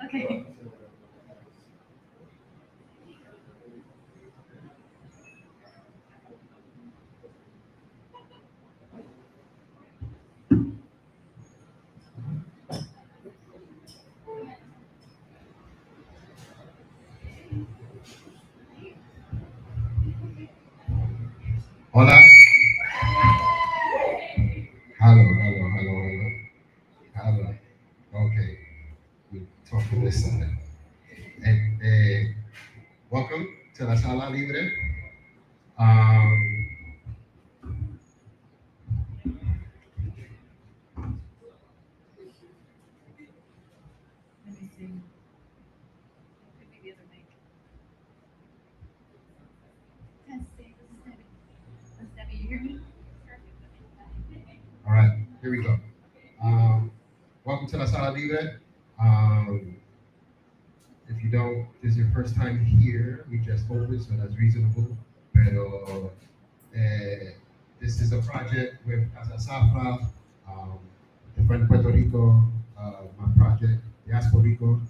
Okay. Hola. Hello, hello, hello, hello. Hello. Okay. We talk to this side. Welcome to la Sala Libre. Um, Let me see. Maybe the other mic. Testing. Debbie, you hear me? all right, here we go. Welcome to la Sala Libre. If you don't, this is your first time here, we just opened, so that's reasonable. Pero this is a project with Casa Saffra, the friend Puerto Rico, my project, Diaspo Rico.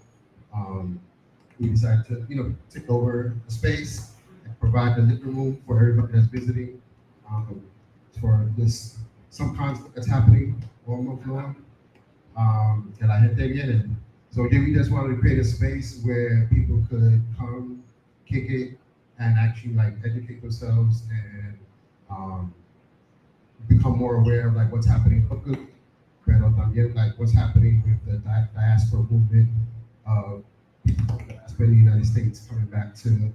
We decided to, take over the space and provide the living room for everybody that's visiting, for this some conflict that's happening on the floor. Que la gente viene. So then we just wanted to create a space where people could come, kick it, and actually like educate themselves and become more aware of like what's happening locally, pero también like what's happening with the diaspora movement of people that's been in the United States coming back to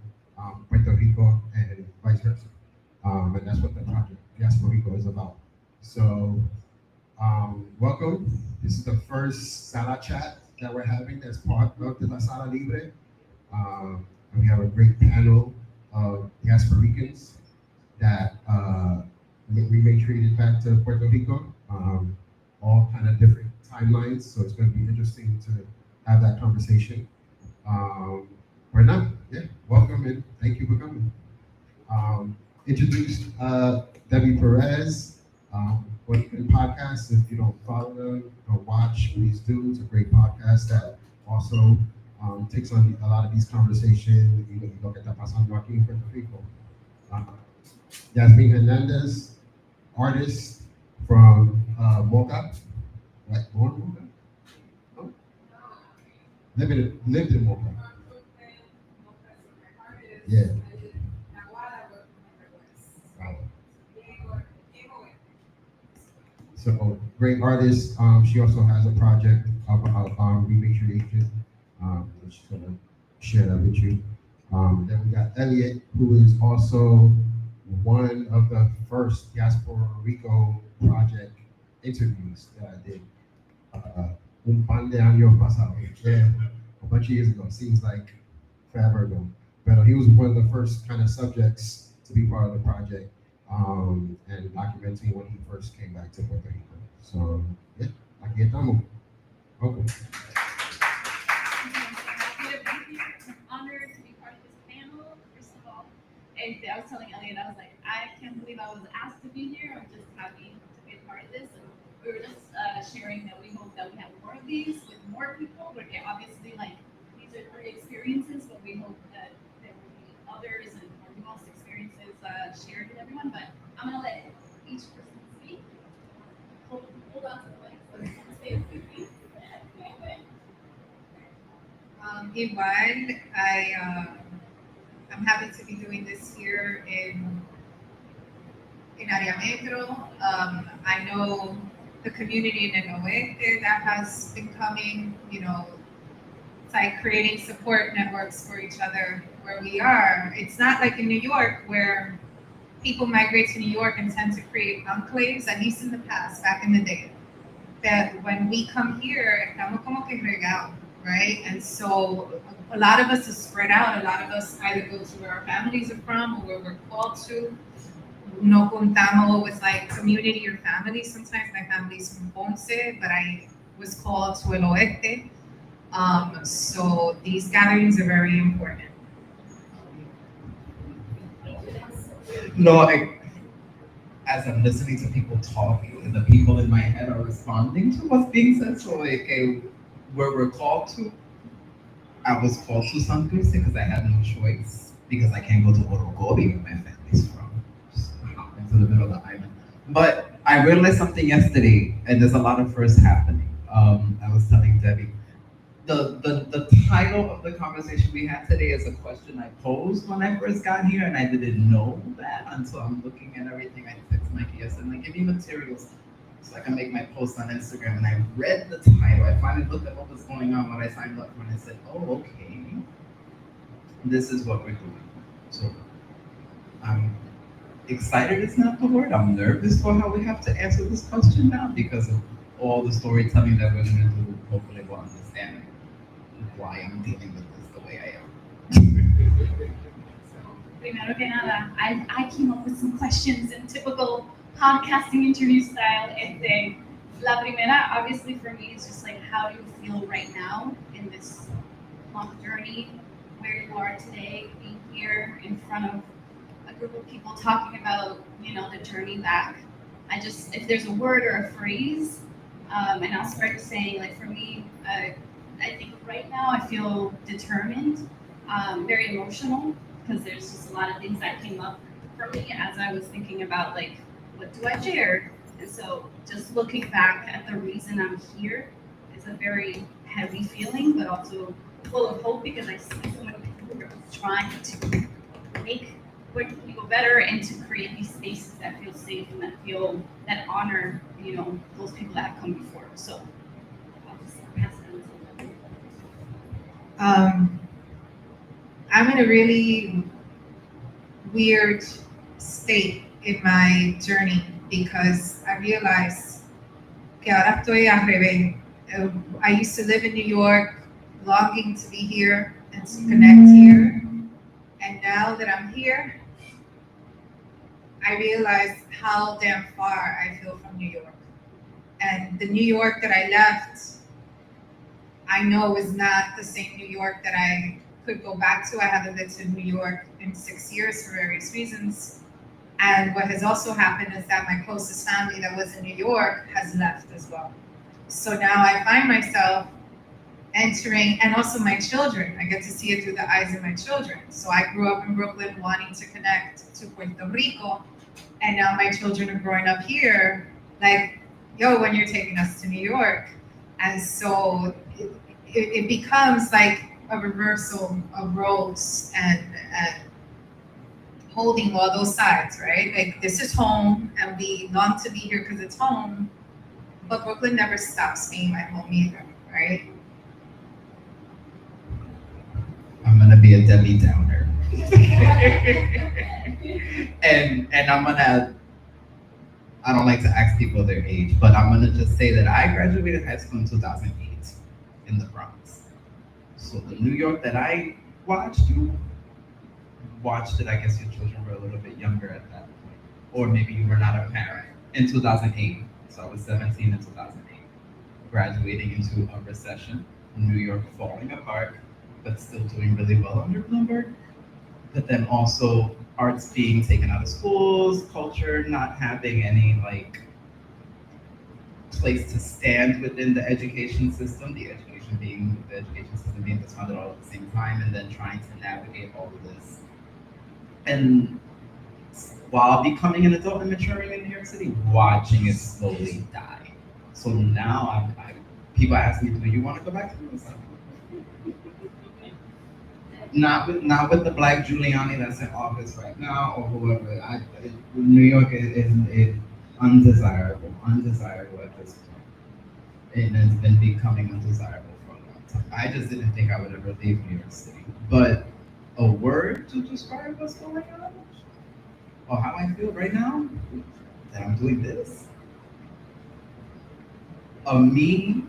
Puerto Rico and vice versa. And that's what the project Diaspo Rico is about. So welcome. This is the first Sala Chat that we're having as part of the La Sala Libre. And we have a great panel of diasporicans that repatriated back to Puerto Rico, all kind of different timelines. So it's going to be interesting to have that conversation. Right now, yeah, welcome and thank you for coming. Introduce Debbie Perez, Boriken Podcast. If you don't follow them or watch, please do. It's a great podcast that also takes on a lot of these conversations. You look at that pasando aquí en Puerto Rico. Yasmin Hernandez, artist from Mocha, right? Born Mocha? No? Lived in Mocha. Yeah. So great artist. She also has a project about repatriation. She's gonna share that with you. Then we got Elliott, who is also one of the first Diaspora Rico project interviews that I did. Un pan de años pasado. Yeah, a bunch of years ago. Seems like forever ago. But he was one of the first kind of subjects to be part of the project. And documenting when he first came back to Puerto Rico. So, yeah, aquí estamos. Welcome. I'm honored to be part of this panel, first of all. And I was telling Elliott, I was like, I can't believe I was asked to be here. I'm just happy to be a part of this. And we were just sharing that we hope that we have more of these with more people. But obviously, like, these are three experiences, but we hope that there will be others and more nuanced experiences shared with everyone. But I'm going to let each person speak. Hold on to the mic. So just want to say a few things. Igual, I'm happy to be doing this here in in Área Metro. I know the community in El Oeste that has been coming, it's like creating support networks for each other where we are. It's not like in New York where people migrate to New York and tend to create enclaves, at least in the past, back in the day. That when we come here, estamos como que regados, right? And so a lot of us is spread out. A lot of us either go to where our families are from or where we're called to. No contamos with like community or family. Sometimes my family's from Ponce, but I was called to El Oeste. So these gatherings are very important. No, as I'm listening to people talking, and the people in my head are responding to what's being said. So, where we're called to, I was called to Santurce because I had no choice because I can't go to Boricuas where my family's from, just into the middle of the island. But I realized something yesterday, and there's a lot of firsts happening. I was telling Debbie, the title of the conversation we had today is a question I posed when I first got here, and I didn't know that until I'm looking at everything. I text Mikey yesterday, and give me materials so I can make my post on Instagram. And I read the title. I finally looked at what was going on when I signed up for it, and I said, oh, okay, this is what we're doing. So I'm excited is not the word. I'm nervous for how we have to answer this question now because of all the storytelling that we're going to do. Hopefully we'll understand why I'm dealing with this the way I am. Primero que nada, I came up with some questions in typical podcasting interview style. La primera, obviously for me, is just like, how do you feel right now in this long journey, where you are today, being here in front of a group of people talking about, the journey back. If there's a word or a phrase, and I'll start saying, like, for me, I think right now I feel determined, very emotional, because there's just a lot of things that came up for me as I was thinking about, like, what do I share? And so just looking back at the reason I'm here is a very heavy feeling, but also full of hope because I see so many people who are trying to make Puerto better and to create these spaces that feel safe and that honor, those people that have come before. So I'll just pass it on. I'm in a really weird state in my journey because I realized que ahora estoy al revés. I used to live in New York, longing to be here and to connect here. And now that I'm here, I realize how damn far I feel from New York. And the New York that I left, I know is not the same New York that I could go back to. I haven't been to New York in 6 years for various reasons. And what has also happened is that my closest family that was in New York has left as well. So now I find myself entering, and also my children, I get to see it through the eyes of my children. So I grew up in Brooklyn wanting to connect to Puerto Rico, and now my children are growing up here, like, yo, when you're taking us to New York. And so it becomes like a reversal of roles and holding all those sides, right? Like, this is home, and we long to be here because it's home, but Brooklyn never stops being my home either, right? I'm gonna be a Debbie Downer. and I don't like to ask people their age, but I'm gonna just say that I graduated high school in 2008 in the Bronx. So the New York that I watched, you watched it, I guess your children were a little bit younger at that point. Or maybe you were not a parent in 2008. So I was 17 in 2008, graduating into a recession, New York falling apart, but still doing really well under Bloomberg. But then also arts being taken out of schools, culture not having any place to stand within the education system, the education system being dismantled all at the same time, and then trying to navigate all of this. And while becoming an adult and maturing in New York City, watching it slowly die. So now people ask me, do you want to go back to the not with the Black Giuliani that's in office right now or whoever. New York is undesirable at this point. It has been becoming undesirable for a long time. I just didn't think I would ever leave New York City. But a word to describe what's going on or how I feel right now, that I'm doing this. Me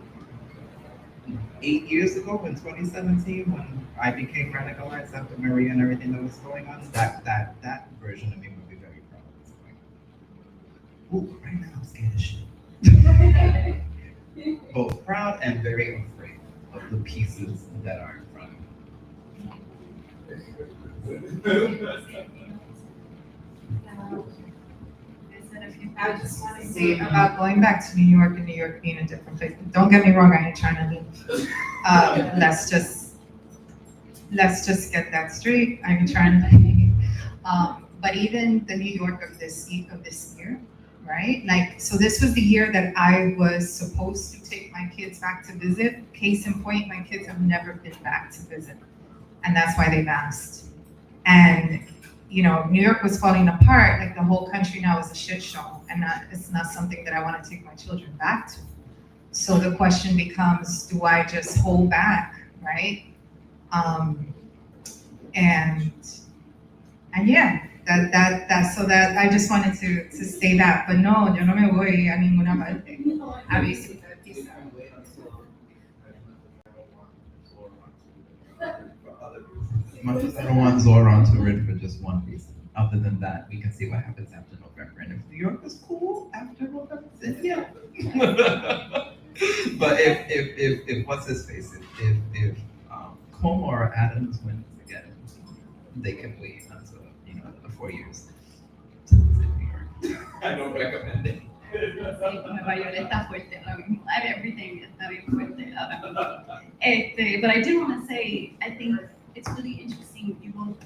8 years ago in 2017 when I became radicalized after Maria and everything that was going on, that version of me would be very proud of this point. Ooh, right now I'm scared as shit. Both proud and very afraid of the pieces that are in front of me. I just want to say about going back to New York and New York being a different place. Don't get me wrong, I ain't trying to leave. Let's just get that straight. I ain't trying to leave. But even the New York of this year, right? Like, so this was the year that I was supposed to take my kids back to visit. Case in point, my kids have never been back to visit. And that's why they've asked. And you know, New York was falling apart, like the whole country now is a shit show, and it's not something that I want to take my children back to. So the question becomes, do I just hold back, right? And yeah, that I just wanted to say that, but no, yo no me voy a ninguna parte. A visitar quizá. Much as I don't want Zoran to read for just one reason. Other than that, we can see what happens after November. And if New York is cool after November, then yeah. But if what's his face? If Cuomo or Adams wins again, they can wait until the 4 years to visit New York. I don't recommend it. Nueva York está fuerte ahora mismo. Everything está bien fuerte ahora mismo. But I did want to say, I think it's really interesting, you both,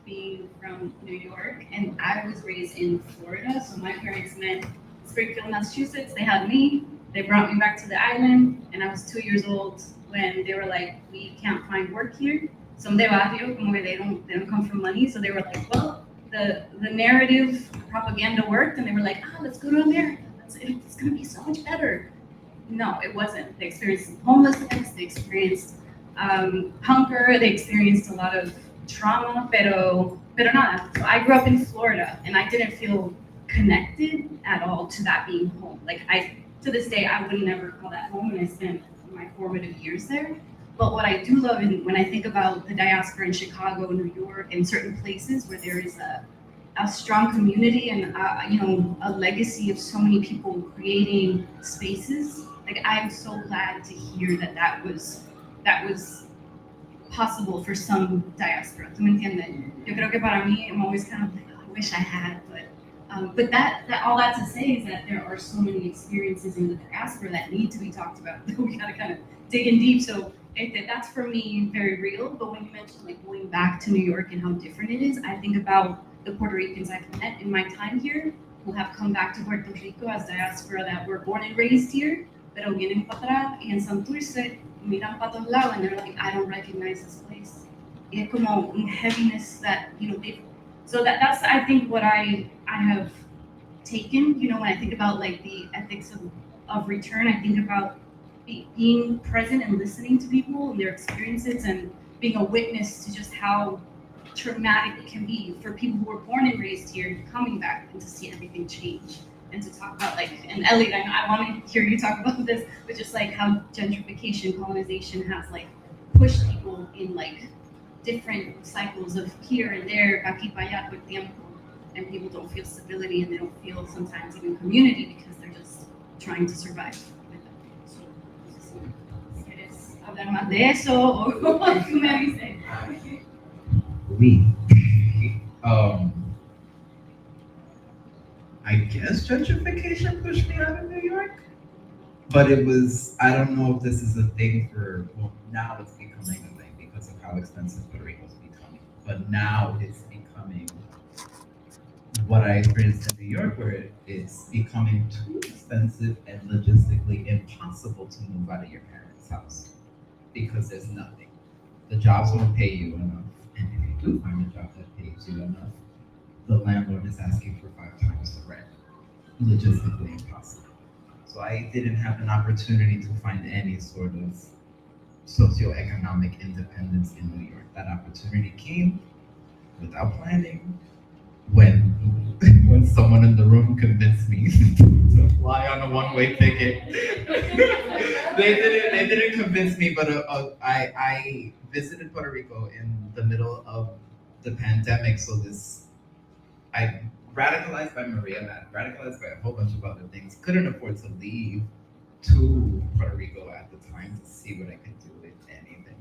being from New York, and I was raised in Florida, so my parents met Springfield, Massachusetts. They had me, they brought me back to the island, and I was 2 years old when they were like, we can't find work here. Son de barrio, como they don't come from money, so they were like, well, the narrative propaganda worked, and they were like, let's go to America. It's gonna be so much better. No, it wasn't. They experienced homelessness, they experienced hunger, they experienced a lot of trauma, pero nada. So I grew up in Florida, and I didn't feel connected at all to that being home. Like to this day, I would never call that home, and I spent my formative years there. But what I do love, and when I think about the diaspora in Chicago, New York, and certain places where there is a strong community and a legacy of so many people creating spaces, like I'm so glad to hear that was possible for some diaspora. ¿Tú me entiendes? Yo creo que para mí, I'm always kind of like, I wish I had, but that all that to say is that there are so many experiences in the diaspora that need to be talked about. We gotta kind of dig in deep. So that's for me very real. But when you mentioned like going back to New York and how different it is, I think about the Puerto Ricans I've met in my time here who have come back to Puerto Rico as diaspora that were born and raised here, pero vienen para atrás y en Santurce miran para todos lados and they're like, I don't recognize this place. Y es como un heaviness that, so that's I think what I have taken, when I think about like the ethics of return, I think about being present and listening to people and their experiences and being a witness to just how traumatic it can be for people who were born and raised here coming back and to see everything change. And to talk about and Elliott, I want to hear you talk about this, but just like how gentrification, colonization has like pushed people in like different cycles of here and there, aquí para allá, todo el tiempo, and people don't feel stability and they don't feel sometimes even community because they're just trying to survive with them. So, ¿quieres hablar más de eso o tú me dices? I guess gentrification pushed me out of New York, but it was, I don't know if this is a thing now it's becoming a thing because of how expensive Puerto Rico is becoming, but now it's becoming what I experienced in New York, where it's becoming too expensive and logistically impossible to move out of your parents' house because there's nothing. the jobs won't pay you enough. And if you do find a job that pays you enough, the landlord is asking for 5 times the rent. Logistically impossible. So I didn't have an opportunity to find any sort of socioeconomic independence in New York. That opportunity came without planning when when someone in the room convinced me to fly on a one-way ticket. They didn't convince me, but I visited Puerto Rico in the middle of the pandemic, so I radicalized by Maria, radicalized by a whole bunch of other things. Couldn't afford to leave to Puerto Rico at the time to see what I could do with anything.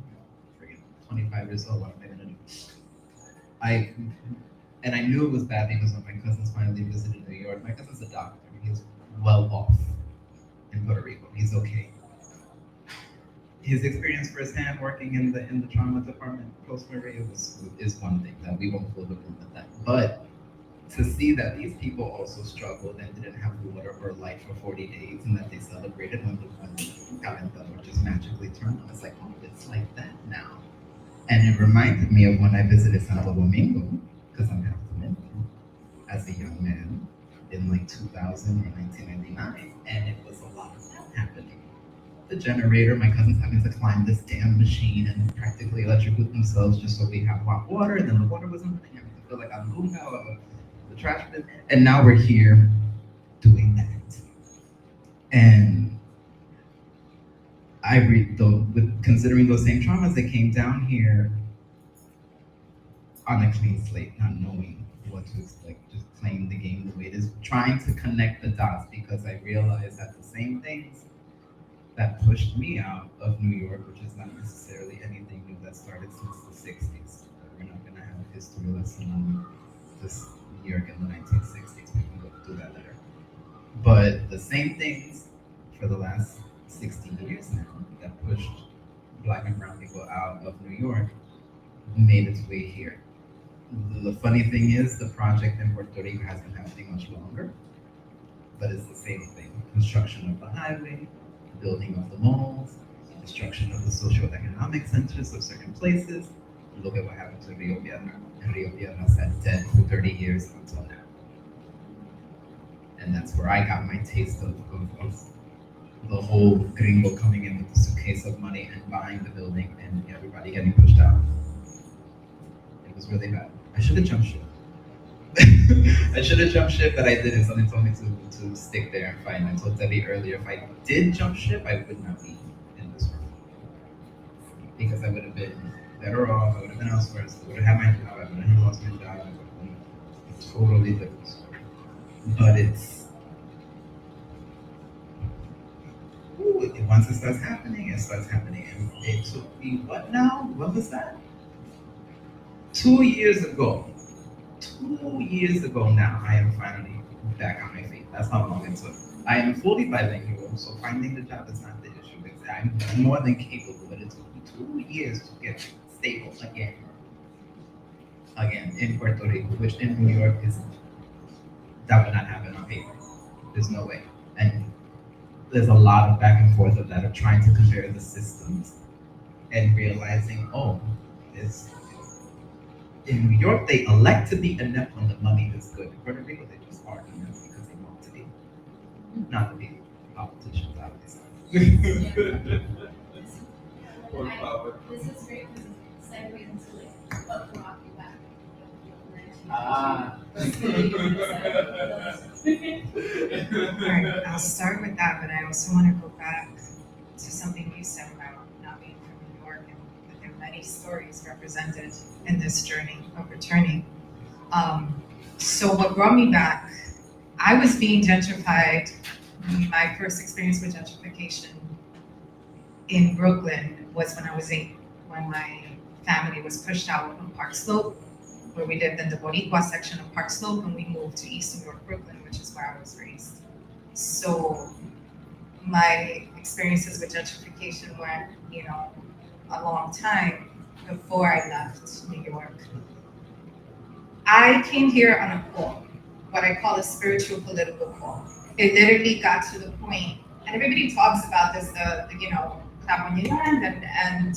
Freaking 25 years old, what am I gonna do? And I knew it was bad because when my cousins finally visited New York, my cousin's a doctor. He's well off in Puerto Rico. He's okay. His experience firsthand working in the trauma department post Maria is one thing that we won't fill the room with that. But to see that these people also struggled and didn't have water or light for 40 days, and that they celebrated when the calendar just magically turned on, it's like, oh, it's like that now. And it reminded me of when I visited Santo Domingo, because I'm half Dominican, as a young man in like 2000 or 1999, and it was a lot of that happening. The generator, my cousins having to climb this damn machine and practically electrocute themselves just so we have hot water, and then the water wasn't running, having to feel like I'm Lunga, the trash bin, and now we're here doing that. And considering those same traumas, I came down here on a clean slate, not knowing what to expect, just playing the game the way it is, trying to connect the dots, because I realized that the same things that pushed me out of New York, which is not necessarily anything new that started since the 60s. We're not going to have a history lesson on this New York in the 1960s. We can go do that later. But the same things for the last 60 years now that pushed Black and brown people out of New York made its way here. The funny thing is, the project in Puerto Rico has been happening much longer, but it's the same thing. Construction of the highway, building of the malls, destruction of the socio-economic centers of certain places. Look at what happened to Rio Piedra. And Rio Piedra sat dead for 30 years until now. And that's where I got my taste of the whole gringo coming in with the suitcase of money and buying the building and everybody getting pushed out. It was really bad. I should have jumped ship. I should have jumped ship, but I didn't. Something told me to stick there and fight. And I told Debbie earlier, if I did jump ship, I would not be in this room. Because I would have been better off, I would have been elsewhere, I would have had my job, I would have lost my job, I would have been a totally different story. But once it starts happening, it starts happening. And it took me, what now? What was that? 2 years ago. 2 years ago now, I am finally back on my feet. That's how long it took. I am fully bilingual, so finding the job is not the issue. I'm more than capable, but it took me 2 years to get stable again in Puerto Rico, which in New York that would not happen on paper. There's no way. And there's a lot of back and forth of that, of trying to compare the systems and realizing, in New York, they elect to be inept when the money is good. In Puerto Rico, they just are inept because they want to be. Not to be politicians, obviously. This is great because it segues into like what brought you back. Alright, I'll start with that, but I also want to go back to something you said about not being from New York, and that there are many stories represented in this journey of returning. So what brought me back, I was being gentrified. My first experience with gentrification in Brooklyn was when I was 8, when my family was pushed out from Park Slope, where we lived in the Boricuas section of Park Slope, and we moved to East New York, Brooklyn, which is where I was raised. So my experiences with gentrification went, a long time before I left New York. I came here on a call, what I call a spiritual political call. It literally got to the point, and everybody talks about this, clap on your hand and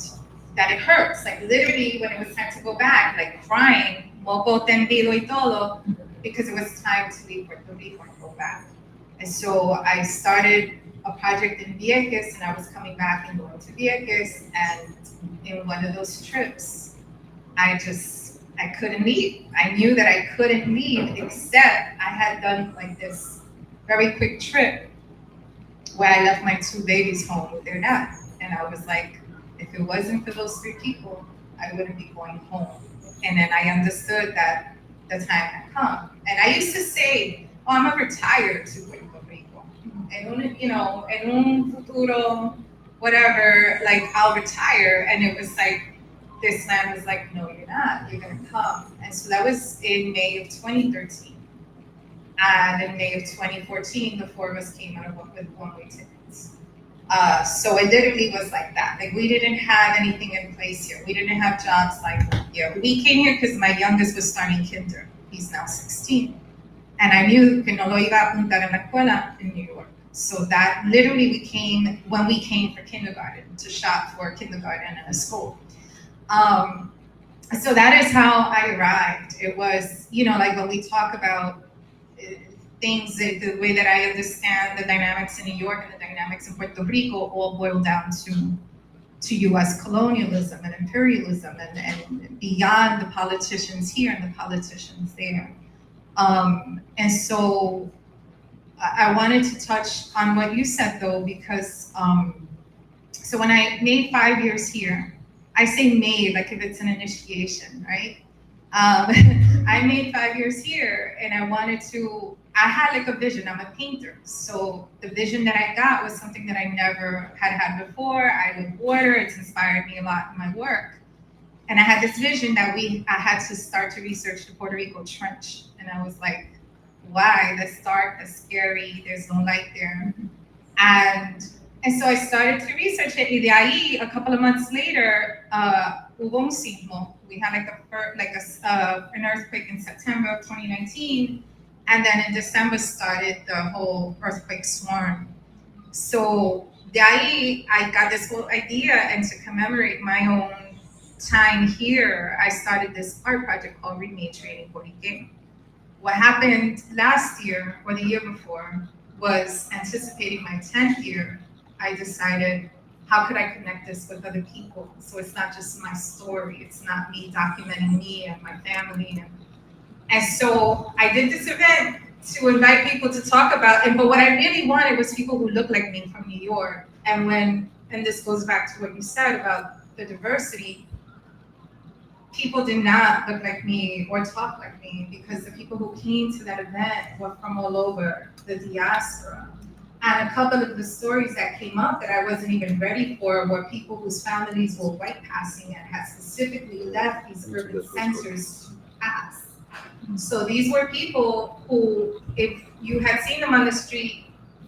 that it hurts. Like literally when it was time to go back, like crying, moco tendido y todo, because it was time to leave Puerto Rico and go back. And so I started a project in Vieques, and I was coming back and going to Vieques, and in one of those trips, I couldn't leave. I knew that I couldn't leave, except I had done like this very quick trip where I left my 2 babies home with their dad. And I was like, if it wasn't for those 3 people, I wouldn't be going home. And then I understood that the time had come. And I used to say, oh, I'm gonna retire to Puerto Rico. And you know, en un futuro, whatever, like I'll retire. And it was like, this man was like, no, you're not, you're gonna come. And so that was in May of 2013. And in May of 2014, the 4 of us came out with one-way tickets. So it literally was like that. Like we didn't have anything in place here. We didn't have jobs like that here. We came here because my youngest was starting kinder. He's now 16. And I knew que no lo iba a apuntar en la escuela in New York. So that literally we came when we came for kindergarten, to shop for kindergarten and a school. So that is how I arrived. It was, you know, like when we talk about things, the way that I understand the dynamics in New York and the dynamics in Puerto Rico all boil down to U.S. colonialism and imperialism and beyond the politicians here and the politicians there. And so I wanted to touch on what you said though, because so when I made 5 years here, I say made like if it's an initiation, right? I made 5 years here and I had like a vision. I'm a painter. So the vision that I got was something that I never had before. I love water. It's inspired me a lot in my work. And I had this vision that I had to start to research the Puerto Rico Trench. And I was like, why? That's dark, that's scary, there's no light there. And so I started to research it. Y de ahí, a couple of months later, hubo un sismo. We had an earthquake in September of 2019. And then in December started the whole earthquake swarm. So de ahí, I got this whole idea, and to commemorate my own time here, I started this art project called Reclamation Boriken. What happened last year or the year before was anticipating my 10th year. I decided, how could I connect this with other people? So it's not just my story. It's not me documenting me and my family. And so I did this event to invite people to talk about it. But what I really wanted was people who look like me from New York. And this goes back to what you said about the diversity, people did not look like me or talk like me, because the people who came to that event were from all over the diaspora. And a couple of the stories that came up that I wasn't even ready for were people whose families were white passing and had specifically left these urban centers to pass. So these were people who, if you had seen them on the street,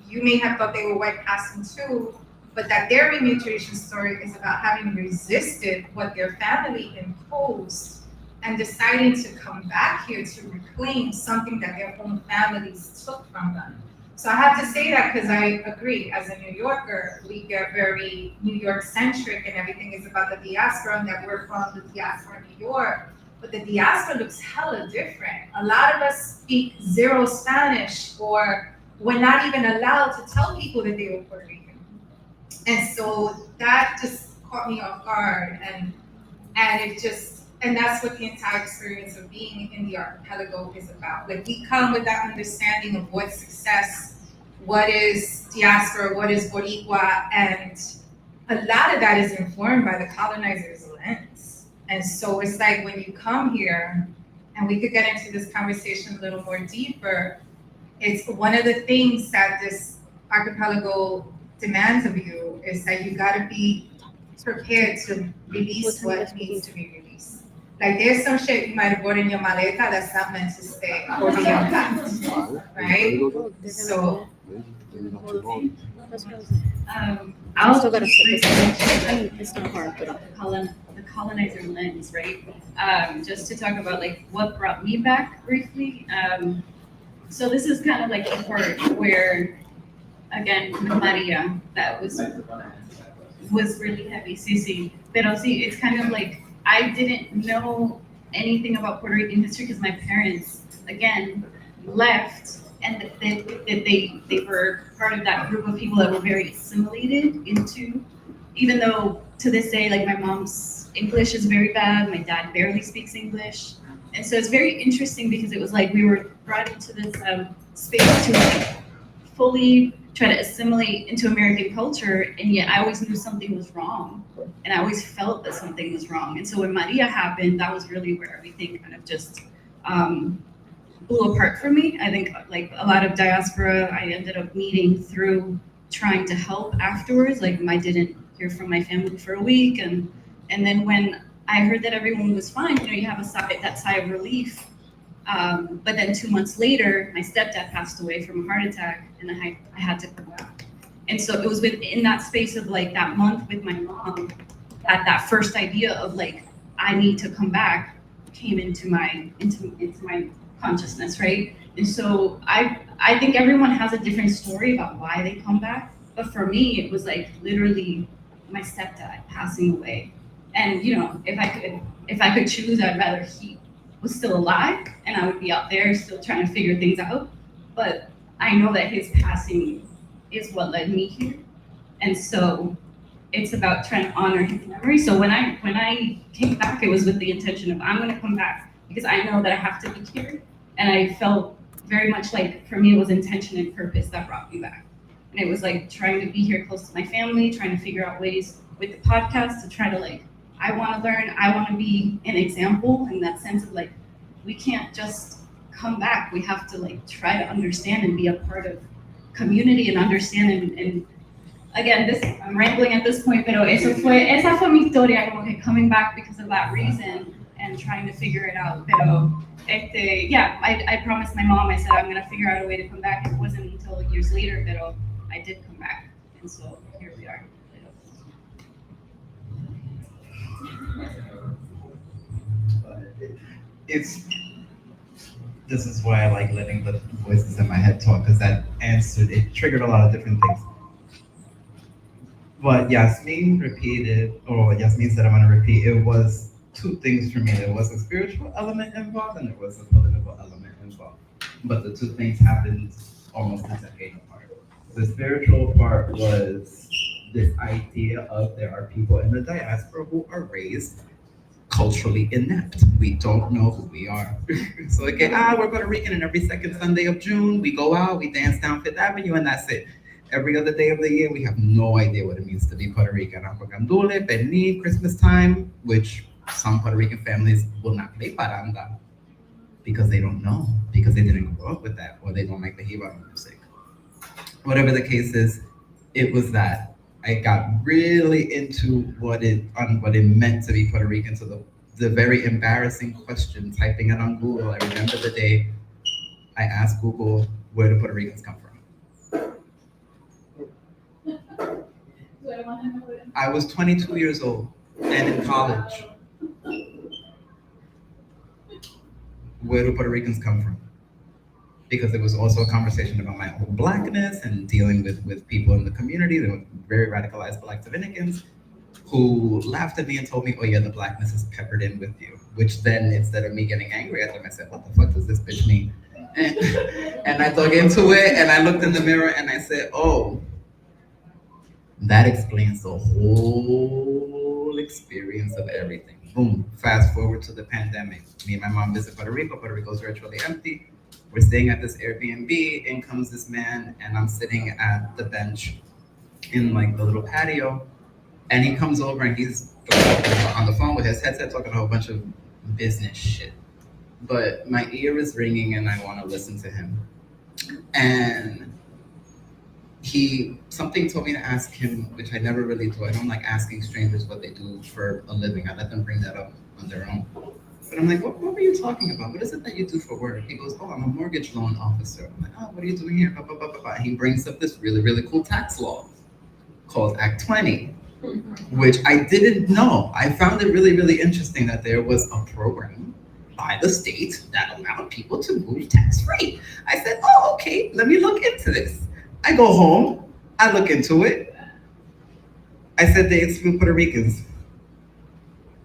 you may have thought they were white passing too, but that their remutation story is about having resisted what their family imposed and deciding to come back here to reclaim something that their own families took from them. So I have to say that because I agree, as a New Yorker, we get very New York centric and everything is about the diaspora and that we're from the diaspora in New York. But the diaspora looks hella different. A lot of us speak zero Spanish, or we're not even allowed to tell people that they were Puerto Rican. And so that just caught me off guard, and that's what the entire experience of being in the archipelago is about. Like, we come with that understanding of what's success, what is diaspora, what is Boricua, and a lot of that is informed by the colonizer's lens. And so it's like when you come here, and we could get into this conversation a little more deeper, it's one of the things that this archipelago demands of you is that you gotta be prepared to release what needs to be released. Like, there's some shit you might have brought in your maleta that's not meant to stay or be unpacked, right? So, I'll still gotta sit this. It's not hard, but the colonizer lens, right? Just to talk about like what brought me back briefly. So this is kind of like the part where, again, with Maria, that was was really heavy, sí. Pero sí, it's kind of like I didn't know anything about Puerto Rican history because my parents, again, left and that they were part of that group of people that were very assimilated into, even though to this day, like my mom's English is very bad, my dad barely speaks English. And so it's very interesting because it was like we were brought into this space to like fully try to assimilate into American culture, and yet I always knew something was wrong, and I always felt that something was wrong. And so when Maria happened, that was really where everything kind of just blew apart for me. I think like a lot of diaspora, I ended up meeting through trying to help afterwards. Like I didn't hear from my family for a week, and then when I heard that everyone was fine, you have that sigh of relief. But then 2 months later, my stepdad passed away from a heart attack, and I had to come back. And so it was within that space of like that month with my mom that first idea of like I need to come back came into my consciousness, right? And so I think everyone has a different story about why they come back, but for me it was like literally my stepdad passing away. And if I could choose, I'd rather he was still alive and I would be out there still trying to figure things out. But I know that his passing is what led me here. And so it's about trying to honor his memory. So when I came back, it was with the intention of I'm gonna come back because I know that I have to be here. And I felt very much like for me it was intention and purpose that brought me back. And it was like trying to be here close to my family, trying to figure out ways with the podcast to try to like I want to learn, I want to be an example in that sense of like, we can't just come back. We have to like try to understand and be a part of community and understand. And again, I'm rambling at this point, pero esa fue mi historia, como que coming back because of that reason and trying to figure it out. Pero I promised my mom, I said, I'm going to figure out a way to come back. It wasn't until years later, pero I did come back. And so here we are. This is why I like letting the voices in my head talk, because it triggered a lot of different things. What Yasmin said I'm going to repeat, it was two things for me. There was a spiritual element involved and there was a political element involved. But the two things happened almost a decade apart. The spiritual part was this idea of there are people in the diaspora who are raised culturally inept. We don't know who we are. So we're Puerto Rican, and every second Sunday of June, we go out, we dance down Fifth Avenue, and that's it. Every other day of the year, we have no idea what it means to be Puerto Rican. Gandule, Pernil, Christmas time, which some Puerto Rican families will not play paranda because they don't know, because they didn't grow up with that, or they don't like the Jiba music. Whatever the case is, it was that. I got really into what it meant to be Puerto Rican. So the very embarrassing question, typing it on Google. I remember the day I asked Google, where do Puerto Ricans come from? I was 22 years old and in college. Where do Puerto Ricans come from? Because there was also a conversation about my own Blackness and dealing with people in the community. There were very radicalized Black Dominicans who laughed at me and told me, oh yeah, the Blackness is peppered in with you. Which then, instead of me getting angry at them, I said, what the fuck does this bitch mean? And I dug into it and I looked in the mirror and I said, oh, that explains the whole experience of everything. Boom, fast forward to the pandemic. Me and my mom visit Puerto Rico. Puerto Rico's virtually empty. We're staying at this Airbnb, in comes this man, and I'm sitting at the bench in like the little patio, and he comes over and he's on the phone with his headset talking a whole bunch of business shit. But my ear is ringing and I want to listen to him. And something told me to ask him, which I never really do. I don't like asking strangers what they do for a living. I let them bring that up on their own. But I'm like, what were you talking about? What is it that you do for work? He goes, oh, I'm a mortgage loan officer. I'm like, oh, what are you doing here? Blah, blah, blah, blah, blah. And he brings up this really, really cool tax law called Act 20, which I didn't know. I found it really, really interesting that there was a program by the state that allowed people to move tax-free. I said, oh, okay, let me look into this. I go home, I look into it. I said they exclude Puerto Ricans.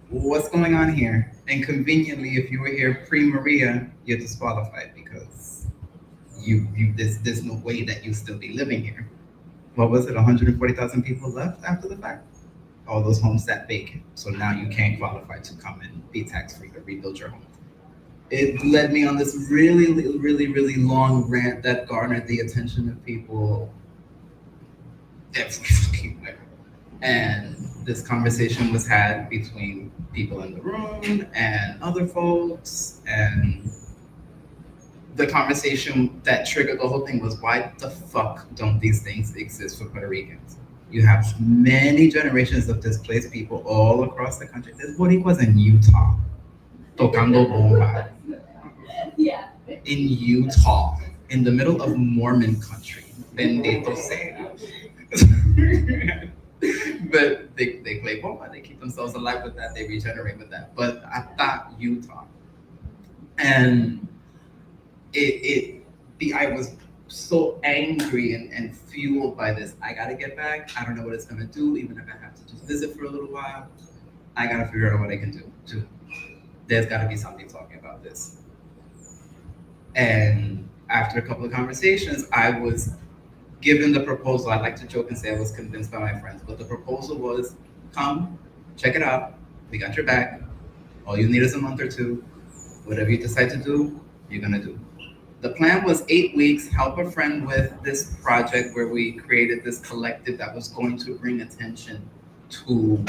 What's going on here? And conveniently, if you were here pre-Maria, you're disqualified because there's no way that you still be living here. What was it? 140,000 people left after the fact. All those homes sat vacant, so now you can't qualify to come and be tax-free to rebuild your home. It led me on this really, really, really long rant that garnered the attention of people everywhere. And this conversation was had between people in the room and other folks, and the conversation that triggered the whole thing was, why the fuck don't these things exist for Puerto Ricans? You have many generations of displaced people all across the country. There's Boricuas in Utah, tocando bomba. Yeah. In Utah, in the middle of Mormon country, bendito sea. But they play bomba, they keep themselves alive with that, they regenerate with that. But I thought Utah. And I was so angry and fueled by this. I gotta get back. I don't know what it's gonna do, even if I have to just visit for a little while. I gotta figure out what I can do too. There's gotta be something talking about this. And after a couple of conversations, I was given the proposal. I like to joke and say I was convinced by my friends, but the proposal was, come, check it out. We got your back. All you need is a month or two. Whatever you decide to do, you're gonna do. The plan was 8 weeks, help a friend with this project where we created this collective that was going to bring attention to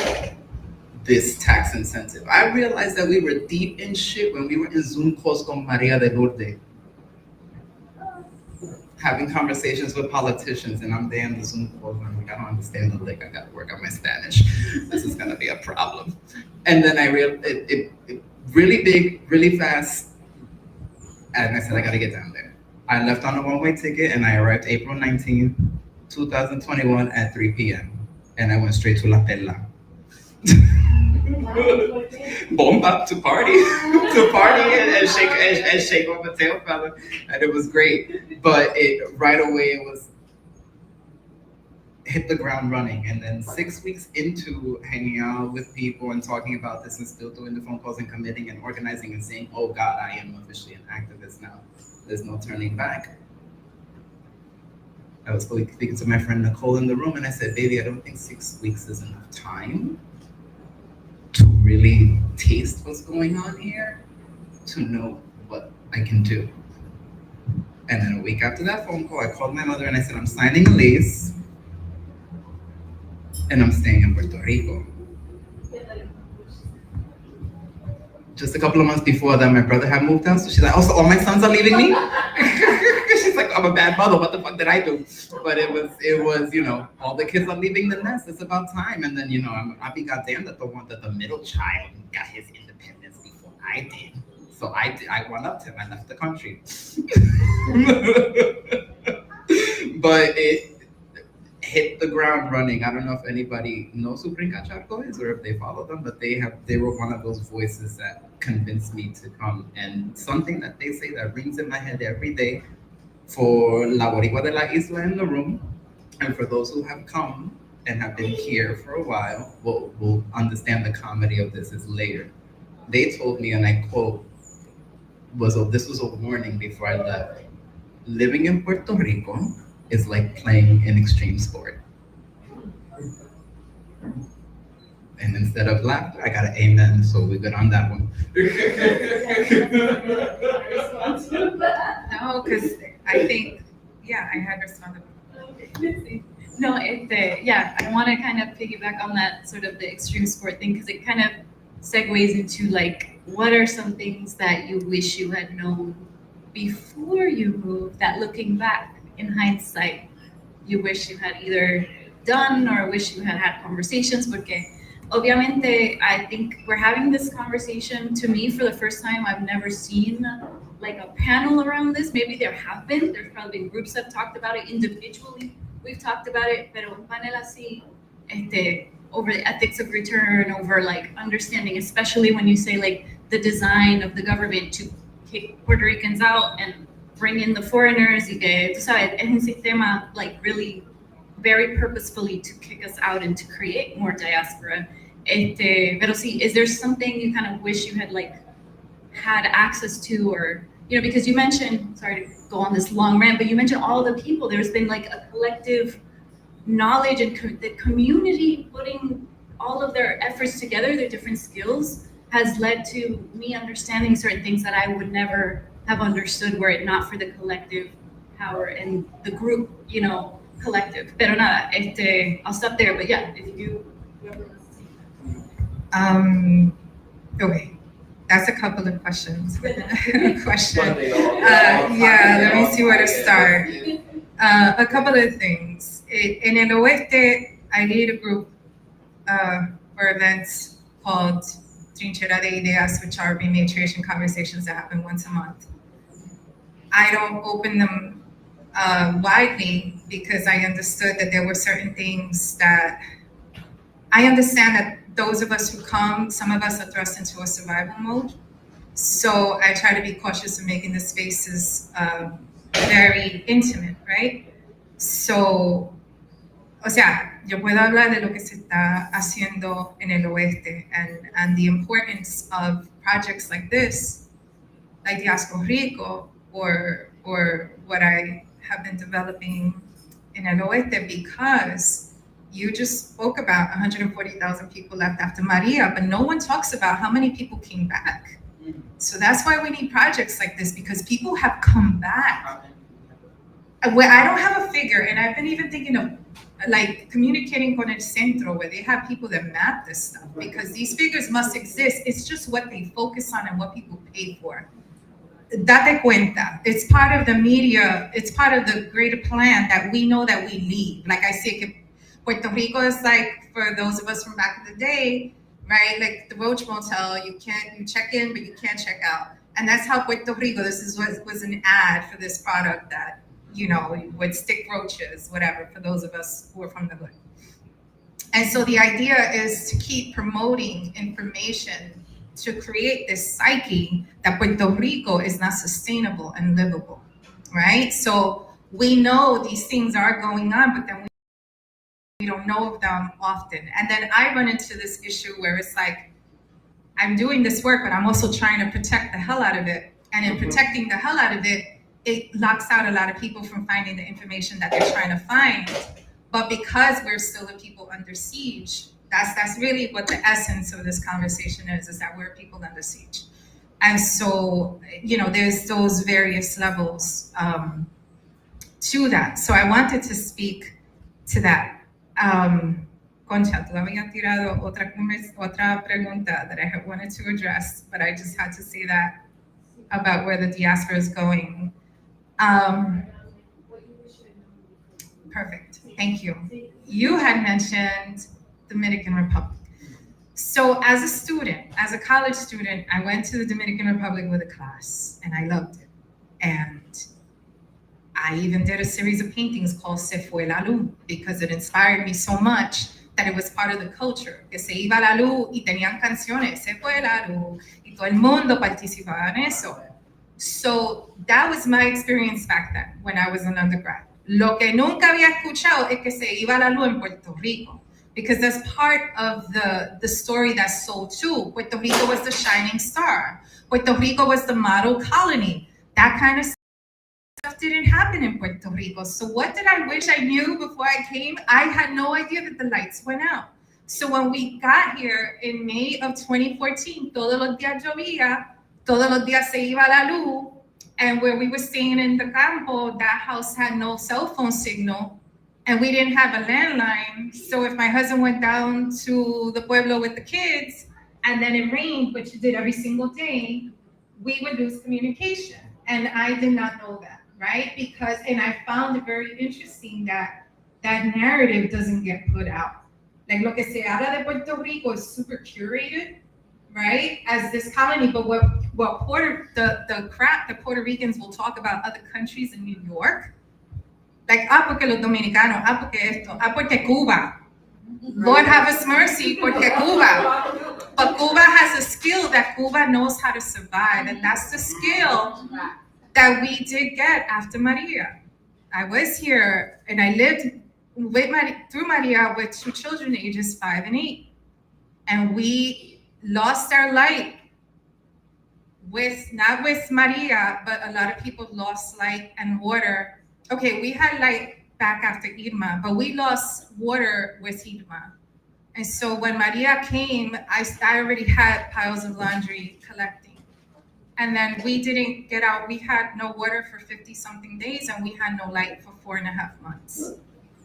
this tax incentive. I realized that we were deep in shit when we were in Zoom calls con Maria de Lourdes, having conversations with politicians, and I'm there in the Zoom calls and I'm like, I don't understand the lick, I gotta work on my Spanish. This is gonna be a problem. And then I realized it really big, really fast, and I said, I gotta get down there. I left on a one-way ticket and I arrived April 19th, 2021 at 3 p.m. And I went straight to La Perla. Bomba to party, and shake on the tail feather, and it was great. But right away it was hit the ground running, and then 6 weeks into hanging out with people and talking about this and still doing the phone calls and committing and organizing and saying, oh God, I am officially an activist now. There's no turning back. I was speaking to my friend Nicole in the room, and I said, baby, I don't think 6 weeks is enough time to really taste what's going on here, to know what I can do. And then a week after that phone call, I called my mother and I said, I'm signing a lease and I'm staying in Puerto Rico. Just a couple of months before that, my brother had moved out, so she's like, oh, so all my sons are leaving me? She's like, I'm a bad mother, what the fuck did I do? But it was, you know, all the kids are leaving the nest, it's about time. And then, you know, I be goddamn that the middle child got his independence before I did. So I went up to him, I left the country. But it hit the ground running. I don't know if anybody knows who Brinca Charco is or if they follow them, but they were one of those voices that convinced me to come. And something that they say that rings in my head every day for La Boricua de la Isla in the room, and for those who have come and have been here for a while, will understand the comedy of this is layered. They told me, and I quote, this was a warning before I left. Living in Puerto Rico is like playing an extreme sport. And instead of laugh, I got an amen, so we're good on that one. No, because I think, yeah, I had responded. No, I want to kind of piggyback on that sort of the extreme sport thing, because it kind of segues into like, what are some things that you wish you had known before you moved that looking back in hindsight, you wish you had either done or wish you had had conversations? Porque obviamente, I think we're having this conversation, to me, for the first time. I've never seen like a panel around this. Maybe there have been. There's probably been groups that have talked about it individually. We've talked about it, pero un panel así, over the ethics of return, over like understanding, especially when you say like the design of the government to kick Puerto Ricans out and bring in the foreigners, y que, tú sabes, es un sistema like really very purposefully to kick us out and to create more diaspora. Pero sí, is there something you kind of wish you had like had access to, or because you mentioned, sorry to go on this long rant, but you mentioned all the people. There's been like a collective knowledge and the community putting all of their efforts together, their different skills, has led to me understanding certain things that I would never have understood were it not for the collective power and the group, collective. Pero nada, I'll stop there. But yeah, if you. Okay, that's a couple of questions. Yeah, let me see where to start. A couple of things. In El Oeste, I lead a group for events called Trinchera de Ideas, which are repatriation conversations that happen once a month. I don't open them widely because I understood that there were certain things that I understand that those of us who come, some of us are thrust into a survival mode. So I try to be cautious of making the spaces very intimate, right? So, o sea, yo puedo hablar de lo que se está haciendo en el oeste and the importance of projects like this, like Diaspo Rico, or what I have been developing in el oeste, because you just spoke about 140,000 people left after Maria, but no one talks about how many people came back. So that's why we need projects like this, because people have come back. I don't have a figure, and I've been even thinking of like communicating con el centro, where they have people that map this stuff, because these figures must exist. It's just what they focus on and what people pay for. Date cuenta. It's part of the media. It's part of the greater plan that we know that we leave. Like I say, Puerto Rico is like, for those of us from back in the day, right? Like the Roach Motel, you check in, but you can't check out. And that's how Puerto Rico, was an ad for this product that, would stick roaches, whatever, for those of us who are from the hood. And so the idea is to keep promoting information to create this psyche that Puerto Rico is not sustainable and livable, right? So we know these things are going on, but then we don't know of them often. And then I run into this issue where it's like, I'm doing this work, but I'm also trying to protect the hell out of it. And in protecting the hell out of it, it locks out a lot of people from finding the information that they're trying to find. But because we're still a people under siege, that's really what the essence of this conversation is that we're people under siege. And so, there's those various levels to that. So I wanted to speak to that. Concha, tú habías tirado otra pregunta that I wanted to address, but I just had to say that about where the diaspora is going. Perfect, thank you. You had mentioned Dominican Republic. So as a college student, I went to the Dominican Republic with a class and I loved it. And I even did a series of paintings called Se Fue la Luz because it inspired me so much that it was part of the culture. Que se iba la luz y tenían canciones, Se Fue la Luz, y todo el mundo participaba en eso. So that was my experience back then when I was an undergrad. Lo que nunca había escuchado es que se iba la luz en Puerto Rico, because that's part of the story that's sold too. Puerto Rico was the shining star. Puerto Rico was the model colony. That kind of stuff didn't happen in Puerto Rico. So what did I wish I knew before I came? I had no idea that the lights went out. So when we got here in May of 2014, todos los días llovía, todos los días se iba la luz, and where we were staying in the campo, that house had no cell phone signal, and we didn't have a landline. So if my husband went down to the pueblo with the kids, and then it rained, which it did every single day, we would lose communication. And I did not know that, right? And I found it very interesting that that narrative doesn't get put out. Like lo que se habla de Puerto Rico is super curated, right? As this colony, but the crap that Puerto Ricans will talk about other countries in New York, like, porque los dominicanos, porque esto, porque Cuba. Lord have us mercy, porque Cuba. But Cuba has a skill that Cuba knows how to survive, and that's the skill that we did get after Maria. I was here, and I lived through Maria with 2 children, ages 5 and 8. And we lost our light not with Maria, but a lot of people lost light and water. Okay, we had light back after Irma, but we lost water with Irma. And so when Maria came, I already had piles of laundry collecting. And then we didn't get out. We had no water for 50 something days, and we had no light for 4.5 months.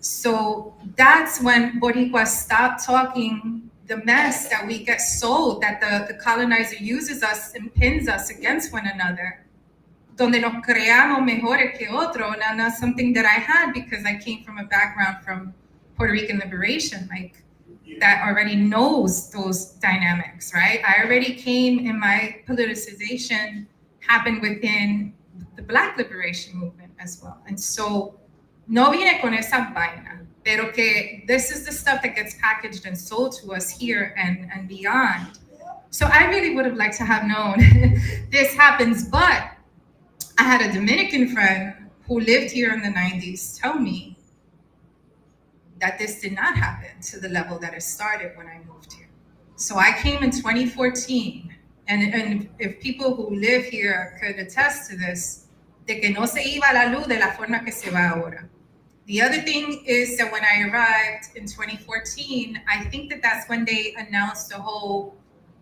So that's when Boricuas stopped talking the mess that we get sold, that the colonizer uses us and pins us against one another. Donde nos creamos mejores que otro. And that's something that I had because I came from a background from Puerto Rican liberation, like that already knows those dynamics, right? I already came in my politicization happened within the Black liberation movement as well. And so, no viene con esa vaina, pero que this is the stuff that gets packaged and sold to us here and beyond. So I really would have liked to have known this happens, but I had a Dominican friend who lived here in the 90s tell me that this did not happen to the level that it started when I moved here. So I came in 2014, and if people who live here could attest to this, de que no se iba la luz de la forma que se va ahora. The other thing is that when I arrived in 2014, I think that that's when they announced the whole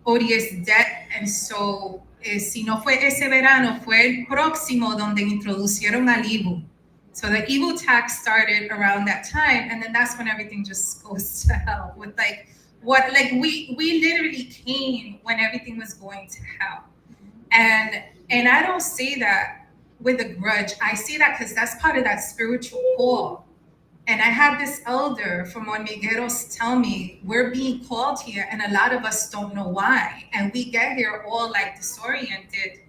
odious debt, and so si no fue ese verano, fue el próximo donde introducieron al IVU. So the IVU tax started around that time, and then that's when everything just goes to hell with we literally came when everything was going to hell. And I don't say that with a grudge. I say that because that's part of that spiritual call. And I had this elder from Hormigueros tell me, we're being called here, and a lot of us don't know why. And we get here all like disoriented.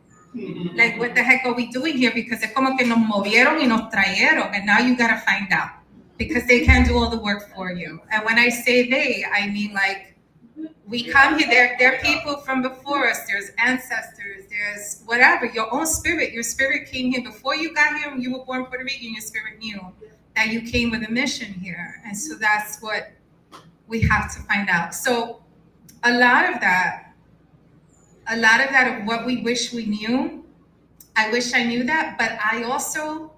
Like, what the heck are we doing here? Because es como que nos movieron y nos trajeron, and now you gotta find out. Because they can't do all the work for you. And when I say they, I mean like, we come here, there are people from before us, there's ancestors, there's whatever, your own spirit. Your spirit came here before you got here, when you were born Puerto Rican, your spirit knew that you came with a mission here. And so that's what we have to find out. So a lot of that of what we wish we knew, I wish I knew that, but I also,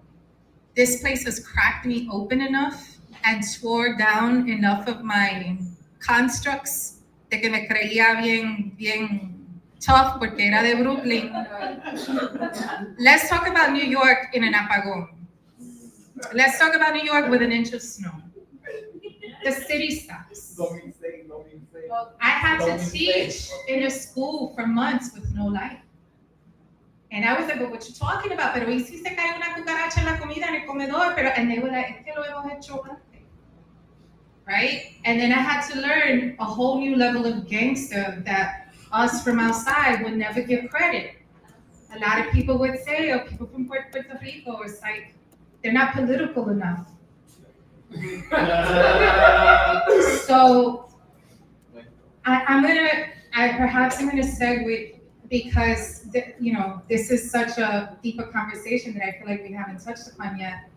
this place has cracked me open enough and tore down enough of my constructs de que me creía bien tough porque era de Brooklyn. Let's talk about New York in an apagón. Let's talk about New York with an inch of snow. The city stops. I had to teach in a school for months with no light. And I was like, but what you talking about? Pero ¿y si se cae una cucaracha en la comida en el comedor? And they were like, es que lo hemos hecho antes. Right? And then I had to learn a whole new level of gangster that us from outside would never give credit. A lot of people would say, oh, people from Puerto Rico, it's like, they're not political enough. So I'm gonna segue because this is such a deeper conversation that I feel like we haven't touched upon yet.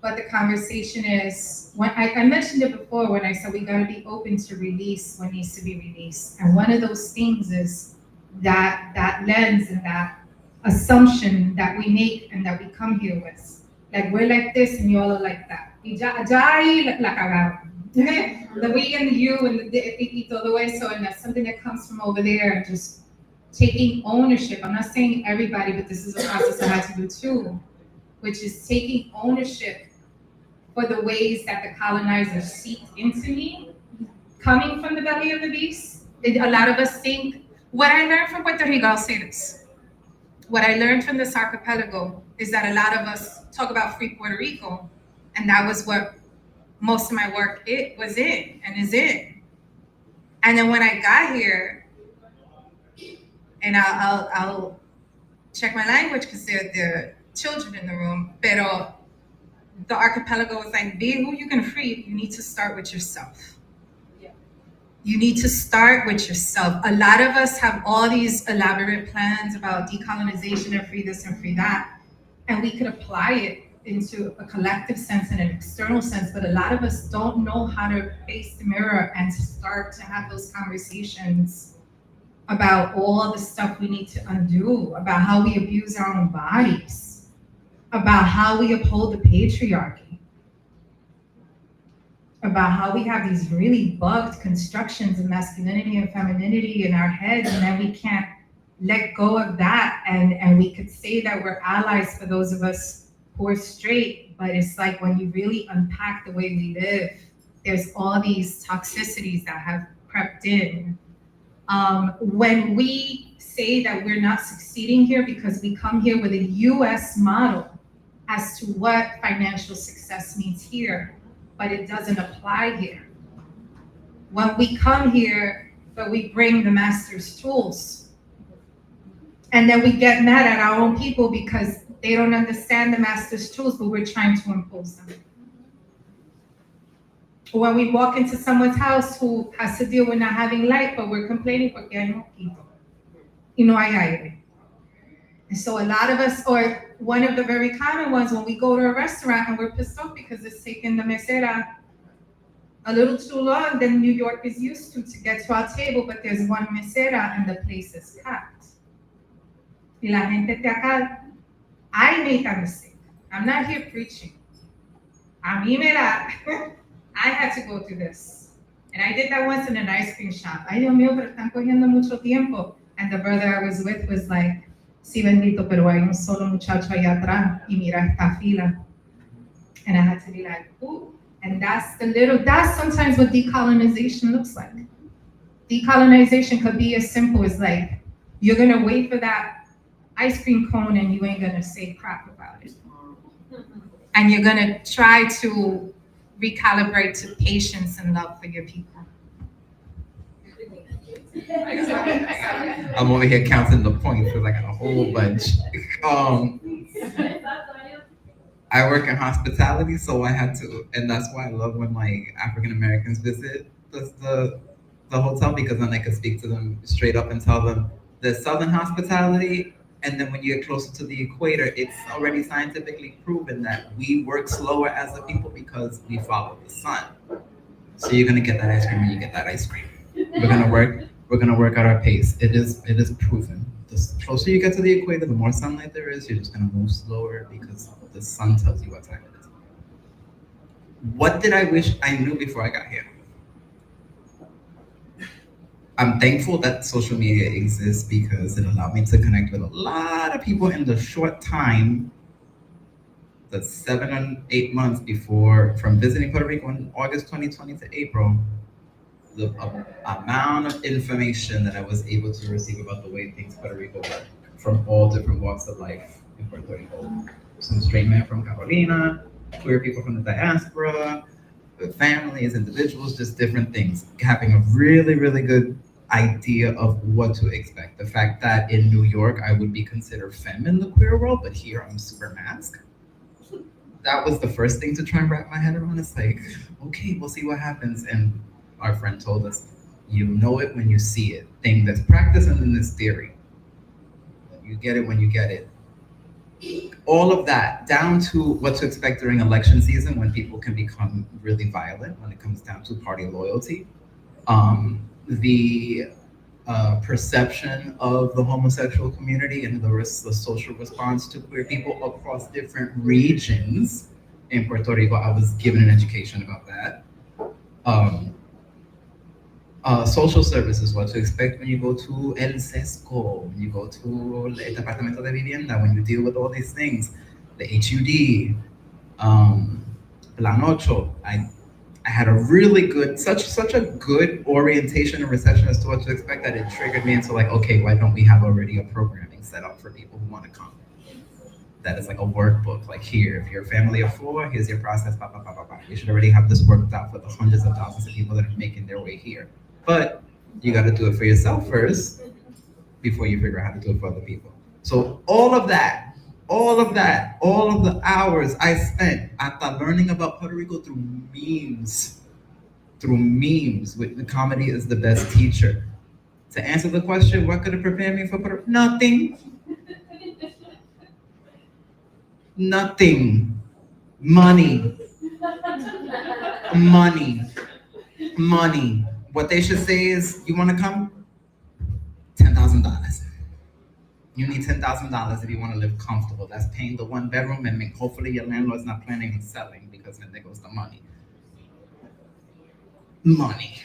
But the conversation is, when I mentioned it before when I said we gotta be open to release what needs to be released. And one of those things is that lens and that assumption that we make and that we come here with. Like, we're like this and you all are like that. Y ya ahí la cagaron. The we and the you and the todo eso, and that's something that comes from over there, and just taking ownership. I'm not saying everybody, but this is a process I had to do too, which is taking ownership for the ways that the colonizers seeped into me, coming from the belly of the beast. A lot of us think, what I learned from Puerto Rico, I'll say this. What I learned from this archipelago is that a lot of us talk about free Puerto Rico, and that was what most of my work was in and is in. And then when I got here, and I'll check my language because there are children in the room, pero the archipelago was like, be who you can free, you need to start with yourself. You need to start with yourself. A lot of us have all these elaborate plans about decolonization and free this and free that, and we could apply it into a collective sense and an external sense, but a lot of us don't know how to face the mirror and to start to have those conversations about all the stuff we need to undo, about how we abuse our own bodies, about how we uphold the patriarchy, about how we have these really bugged constructions of masculinity and femininity in our heads, and then we can't let go of that, and we could say that we're allies for those of us who are straight, but it's like when you really unpack the way we live, there's all these toxicities that have crept in. When we say that we're not succeeding here because we come here with a US model as to what financial success means here, but it doesn't apply here. When we come here, but we bring the master's tools, and then we get mad at our own people because they don't understand the master's tools, but we're trying to impose them. When we walk into someone's house who has to deal with not having light, but we're complaining porque hay mosquito y no hay aire. And so a lot of us, or one of the very common ones, when we go to a restaurant and we're pissed off because it's taking the mesera a little too long than New York is used to get to our table, but there's one mesera and the place is packed. Y la gente te acá, I made that mistake. I'm not here preaching. A mí me da, I had to go through this. And I did that once in an ice cream shop. Ay, Dios mío, pero están cogiendo mucho tiempo. And the brother I was with was like, sí, bendito, pero hay un solo muchacho allá atrás y mira esta fila. And I had to be like, ooh. And that's sometimes what decolonization looks like. Decolonization could be as simple as like, you're gonna wait for that ice cream cone and you ain't gonna say crap about it. And you're gonna try to recalibrate to patience and love for your people. I'm over here counting the points because I got a whole bunch. I work in hospitality, so I had to, and that's why I love when like African Americans visit the hotel, because then I could speak to them straight up and tell them the Southern hospitality. And then when you get closer to the equator, it's already scientifically proven that we work slower as a people because we follow the sun. So you're gonna get that ice cream when you get that ice cream. We're gonna work at our pace. It is proven. The closer you get to the equator, the more sunlight there is, you're just gonna move slower because the sun tells you what time it is. What did I wish I knew before I got here? I'm thankful that social media exists because it allowed me to connect with a lot of people in the short time, the 7 and 8 months before, from visiting Puerto Rico in August 2020 to April, the amount of information that I was able to receive about the way things Puerto Rico work from all different walks of life in Puerto Rico. Some straight men from Carolina, queer people from the diaspora, families, individuals, just different things. Having a really, really good idea of what to expect. The fact that in New York, I would be considered femme in the queer world, but here I'm super masked. That was the first thing to try and wrap my head around. It's like, okay, we'll see what happens. And our friend told us, you know it when you see it. Thing that's practiced in this theory. You get it when you get it. All of that, down to what to expect during election season when people can become really violent when it comes down to party loyalty. The perception of the homosexual community and the social response to queer people across different regions in Puerto Rico. I was given an education about that. Social services, what to expect when you go to El Sesco, when you go to El Departamento de Vivienda, when you deal with all these things, the HUD, Plan Ocho. I had a really good, such a good orientation and reception as to what to expect that it triggered me into like, okay, why don't we have already a programming set up for people who want to come? That is like a workbook, like here, if you're a family of 4, here's your process, blah, blah, blah, blah, blah. You should already have this worked out for the hundreds of thousands of people that are making their way here. But you got to do it for yourself first before you figure out how to do it for other people. So all of the hours I spent after learning about Puerto Rico through memes, with the comedy is the best teacher. To answer the question, what could have prepared me for Puerto Rico? Nothing. Money. Money. Money. What they should say is, you want to come? $10,000. You need $10,000 if you want to live comfortable. That's paying the 1 bedroom, and hopefully your landlord's not planning on selling, because then there goes the money. Money.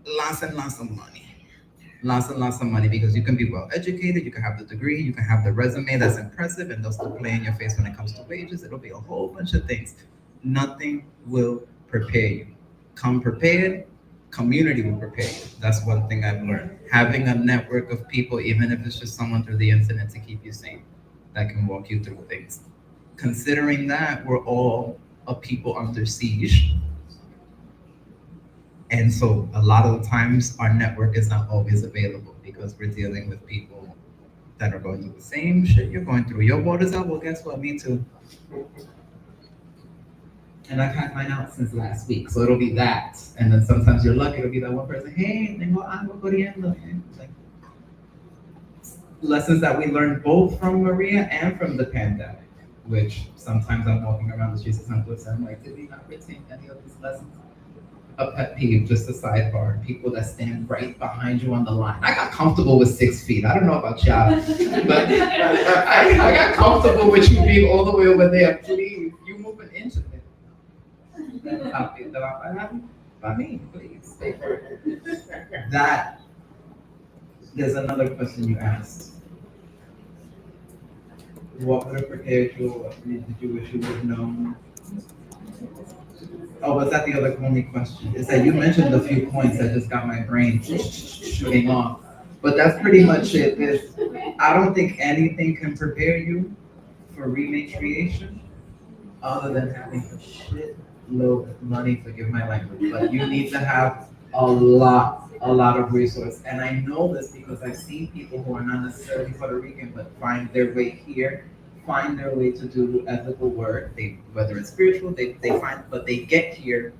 Lots and lots of money. Lots and lots of money, because you can be well educated, you can have the degree, you can have the resume that's impressive, and they'll still play in your face when it comes to wages. It'll be a whole bunch of things. Nothing will prepare you. Come prepared, community will prepare you. That's one thing I've learned. Having a network of people, even if it's just someone through the internet to keep you sane, that can walk you through things. Considering that we're all a people under siege, and so a lot of the times our network is not always available, because we're dealing with people that are going through the same shit you're going through. Your water's out, well, guess what? Me too. And I've had mine out since last week, so it'll be that. And then sometimes you're lucky, it'll be that one person, hey, tengo agua corriendo. Like, lessons that we learned both from Maria and from the pandemic, which sometimes I'm walking around the streets of Santurce and I'm like, did we not retain any of these lessons? A pet peeve, just a sidebar, people that stand right behind you on the line. I got comfortable with 6 feet. I don't know about y'all, but I got comfortable with you being all the way over there. Please, you move an inch of it. By me, please. Stay firm. That, there's another question you asked. What would have prepared you, or what did you wish you would have known? Oh, was that the only question? Is that you mentioned a few points that just got my brain shooting off. But that's pretty much it. I don't think anything can prepare you for repatriation other than having a shitload of money, forgive my language, but you need to have a lot of resource. And I know this because I've seen people who are not necessarily Puerto Rican, but find their way here, find their way to do ethical work. Whether it's spiritual, they find, but they get here.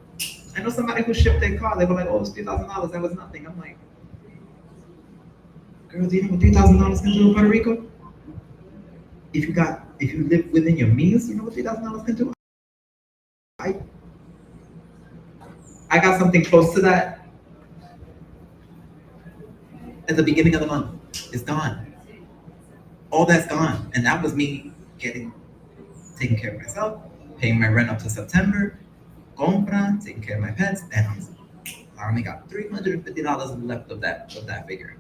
I know somebody who shipped their car, they were like, oh, it's $3,000, that was nothing. I'm like, girl, do you know what $3,000 can do in Puerto Rico? If you live within your means, you know what $3,000 can do? I got something close to that at the beginning of the month. It's gone. All that's gone. And that was me taking care of myself, paying my rent up to September, compra, taking care of my pets, and I only got $350 left of that figure.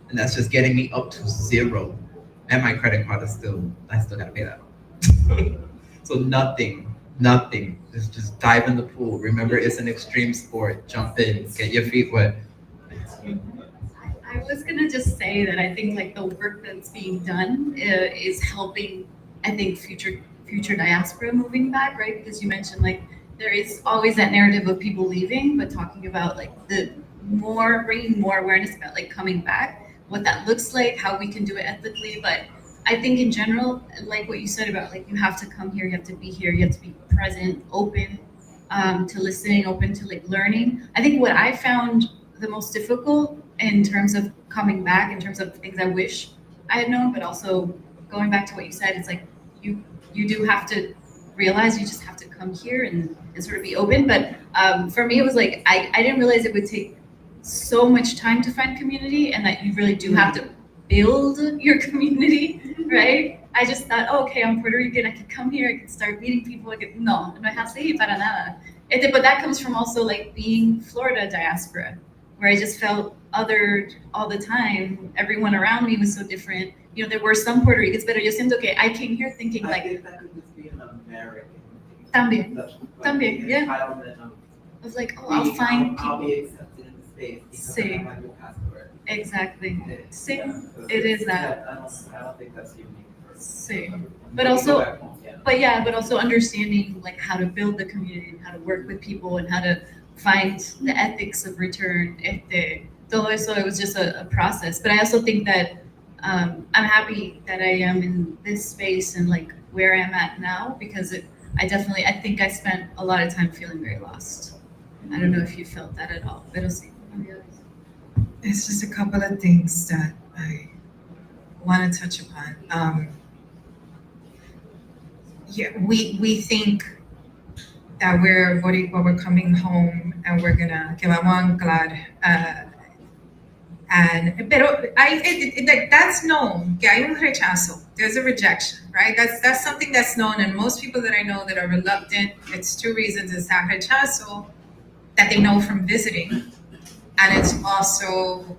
And that's just getting me up to zero. And my credit card is I still gotta pay that. So nothing. Just dive in the pool. Remember, it's an extreme sport. Jump in, get your feet wet. I was gonna just say that I think like the work that's being done is helping, I think, future diaspora moving back, right? Because you mentioned like there is always that narrative of people leaving, but talking about like bringing more awareness about like coming back, what that looks like, how we can do it ethically. But I think in general, like what you said about like you have to come here, you have to be here, you have to be present, open to listening, open to like learning. I think what I found the most difficult in terms of coming back, in terms of things I wish I had known, but also going back to what you said, it's like you do have to realize you just have to come here and sort of be open. But for me, it was like I didn't realize it would take so much time to find community, and that you really do have to build your community, right? I just thought, oh, okay, I'm Puerto Rican, I could come here, I could start meeting people. No es así para nada. But that comes from also like being Florida diaspora, where I just felt othered all the time. Everyone around me was so different. You know, there were some Puerto Ricans, but yo siento que I came here thinking like. I think that could just be an American. También, yeah. Entitlement I was like, oh, I'll find people. I'll be accepted in the space because I have my new passport. Exactly. See, Yeah, it is that. I don't think that's unique. See, but also, but also understanding like how to build the community and how to work with people and how to find the ethics of return. Todo eso, it was just a process. But I also think that I'm happy that I am in this space and like where I'm at now, because I think I spent a lot of time feeling very lost. I don't know if you felt that at all. Pero sí. It's just a couple of things that I want to touch upon. we think that we're Boricua, we're coming home and we're gonna que vamos a anclar. That's known. Que hay un rechazo. There's a rejection, right? That's something that's known, and most people that I know that are reluctant, it's two reasons. It's that rechazo that they know from visiting, and it's also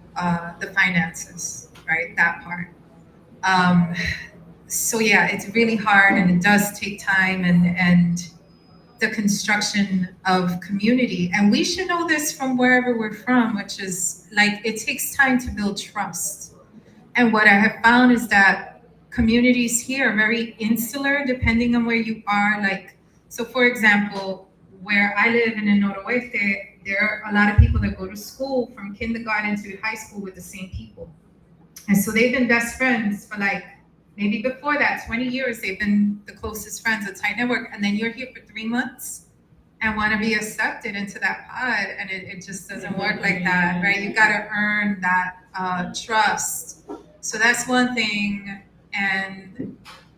the finances, right? That part. So yeah, it's really hard, and it does take time, and the construction of community. And we should know this from wherever we're from, which is like, it takes time to build trust. And what I have found is that communities here are very insular, depending on where you are. Like, so for example, where I live in the Noroeste, there are a lot of people that go to school from kindergarten to high school with the same people. And so they've been best friends for like, maybe before that, 20 years, they've been the closest friends, a tight network. And then you're here for 3 months and want to be accepted into that pod. And it just doesn't work like that, right? You got to earn that trust. So that's one thing. And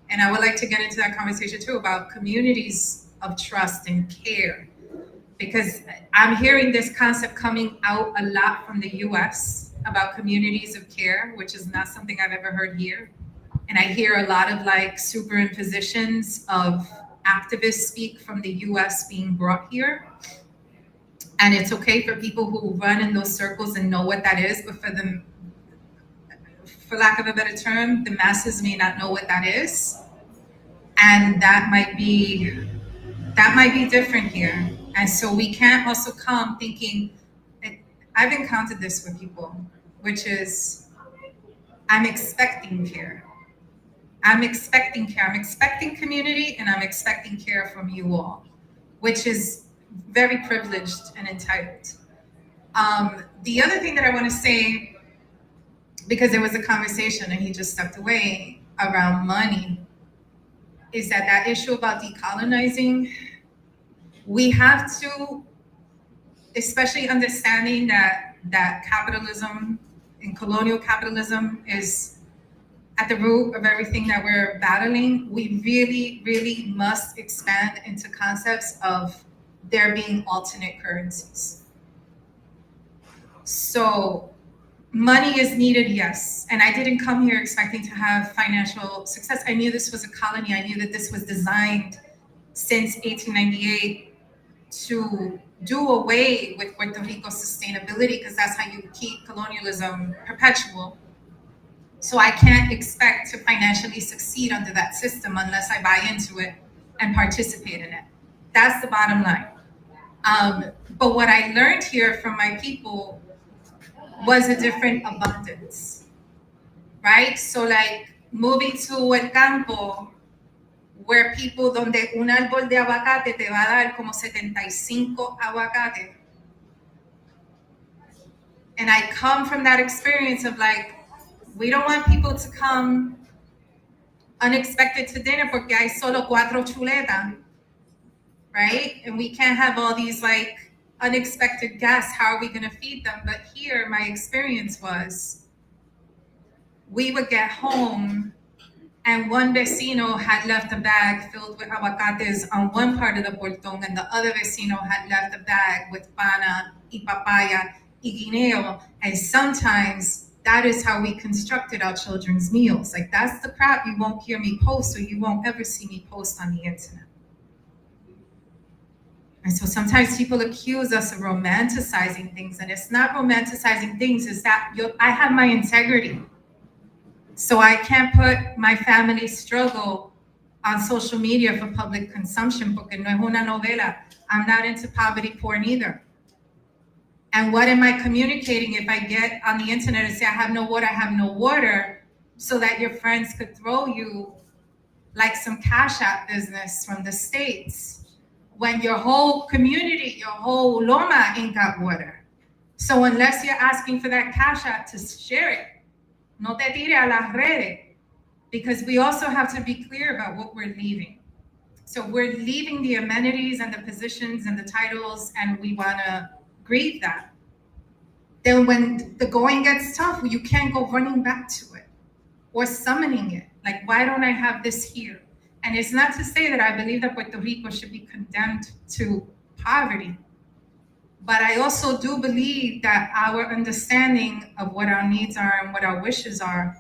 I would like to get into that conversation too about communities of trust and care. Because I'm hearing this concept coming out a lot from the US about communities of care, which is not something I've ever heard here. And I hear a lot of like superimpositions of activists speak from the US being brought here. And it's okay for people who run in those circles and know what that is, but for them, for lack of a better term, the masses may not know what that is. And that might be different here. And so we can't also come thinking, I've encountered this with people, which is, I'm expecting care. I'm expecting care. I'm expecting community, and I'm expecting care from you all, which is very privileged and entitled. The other thing that I want to say, because there was a conversation and he just stepped away around money, is that issue about decolonizing, we have to, especially understanding that capitalism and colonial capitalism is at the root of everything that we're battling, we really, really must expand into concepts of there being alternate currencies. So money is needed, yes. And I didn't come here expecting to have financial success. I knew this was a colony. I knew that this was designed since 1898 to do away with Puerto Rico's sustainability, because that's how you keep colonialism perpetual. So I can't expect to financially succeed under that system unless I buy into it and participate in it. That's the bottom line. But what I learned here from my people was a different abundance, right? So like moving to El Campo, where people, donde un árbol de aguacate te va a dar como 75 aguacate. And I come from that experience of like, we don't want people to come unexpected to dinner porque hay solo 4 chuletas, right? And we can't have all these like unexpected guests. How are we going to feed them? But here, my experience was, we would get home and one vecino had left a bag filled with aguacates on one part of the portón, and the other vecino had left a bag with pana y papaya y guineo. And sometimes that is how we constructed our children's meals. Like, that's the crap you won't hear me post, or you won't ever see me post on the internet. And so sometimes people accuse us of romanticizing things, and it's not romanticizing things, it's that I have my integrity. So I can't put my family struggle on social media for public consumption, porque no es una novela. I'm not into poverty porn either. And what am I communicating if I get on the internet and say, I have no water, so that your friends could throw you like some Cash App business from the States, when your whole community, your whole Loma ain't got water? So unless you're asking for that Cash App to share it, no te tire a las redes, because we also have to be clear about what we're leaving. So we're leaving the amenities and the positions and the titles, and we want to grieve that. Then when the going gets tough, you can't go running back to it or summoning it. Like, why don't I have this here? And it's not to say that I believe that Puerto Rico should be condemned to poverty. But I also do believe that our understanding of what our needs are and what our wishes are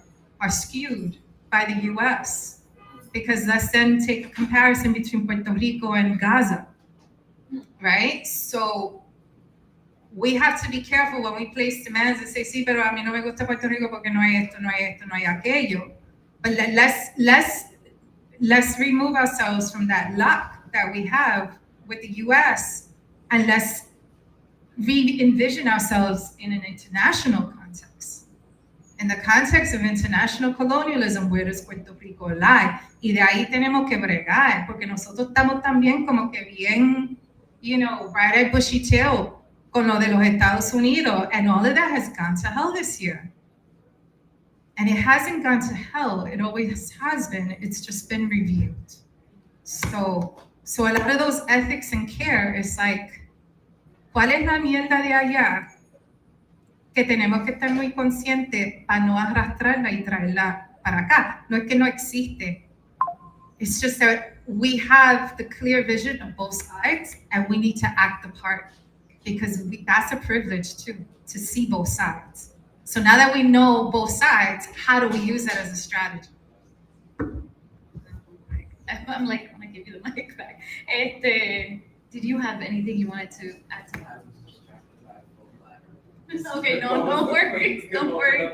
skewed by the US. Because let's then take a comparison between Puerto Rico and Gaza, right? So we have to be careful when we place demands and say, sí, pero a mí no me gusta Puerto Rico porque no hay esto, no hay esto, no hay aquello. But let's remove ourselves from that luck that we have with the US, and let's re-envision ourselves in an international context. In the context of international colonialism, where does Puerto Rico lie? Y de ahí tenemos que bregar, porque nosotros estamos también como que bien, right at bushy tail con lo de los Estados Unidos, and all of that has gone to hell this year. And it hasn't gone to hell, it always has been, it's just been reviewed. So a lot of those ethics and care is like, ¿cuál es la mierda de allá que tenemos que estar muy conscientes para no arrastrarla y traerla para acá? No es que no existe. It's just that we have the clear vision of both sides, and we need to act the part, because that's a privilege too, to see both sides. So now that we know both sides, how do we use that as a strategy? I'm like, I'm gonna give you the mic back. Did you have anything you wanted to add to that? Okay, no, don't worry, don't worry.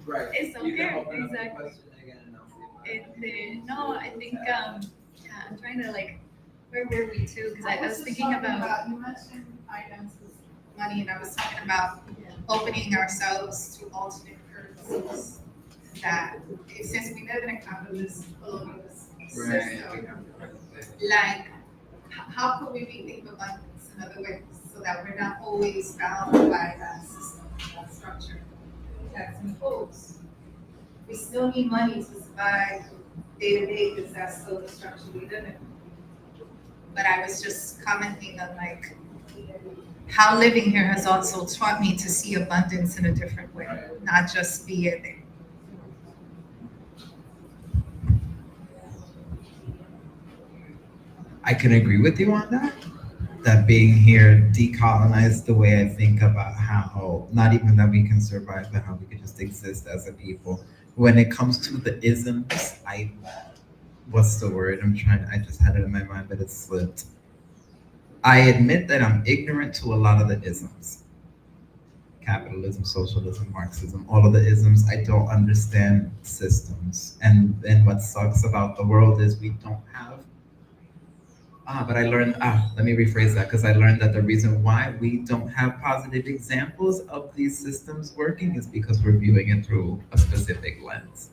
Right. It's You can okay, open up the exactly. question again and I'll see if No, I think, yeah, I'm trying to like, where were we too? Because I was thinking about, you mentioned finances, money, and I was talking about opening ourselves to alternate currencies. That since we live in a capitalist colonialist system, like how could we rethink abundance in other ways so that we're not always bound by that system, that structure that's imposed? We still need money to survive day to day because that's still the structure we live in. But I was just commenting on like how living here has also taught me to see abundance in a different way, not just be it there. I can agree with you on that. That being here decolonized the way I think about how, not even that we can survive, but how we can just exist as a people. When it comes to the isms, what's the word? I just had it in my mind, but it slipped. I admit that I'm ignorant to a lot of the isms. Capitalism, socialism, Marxism, all of the isms. I don't understand systems. And what sucks about the world is we don't have but I learned, let me rephrase that, because I learned that the reason why we don't have positive examples of these systems working is because we're viewing it through a specific lens.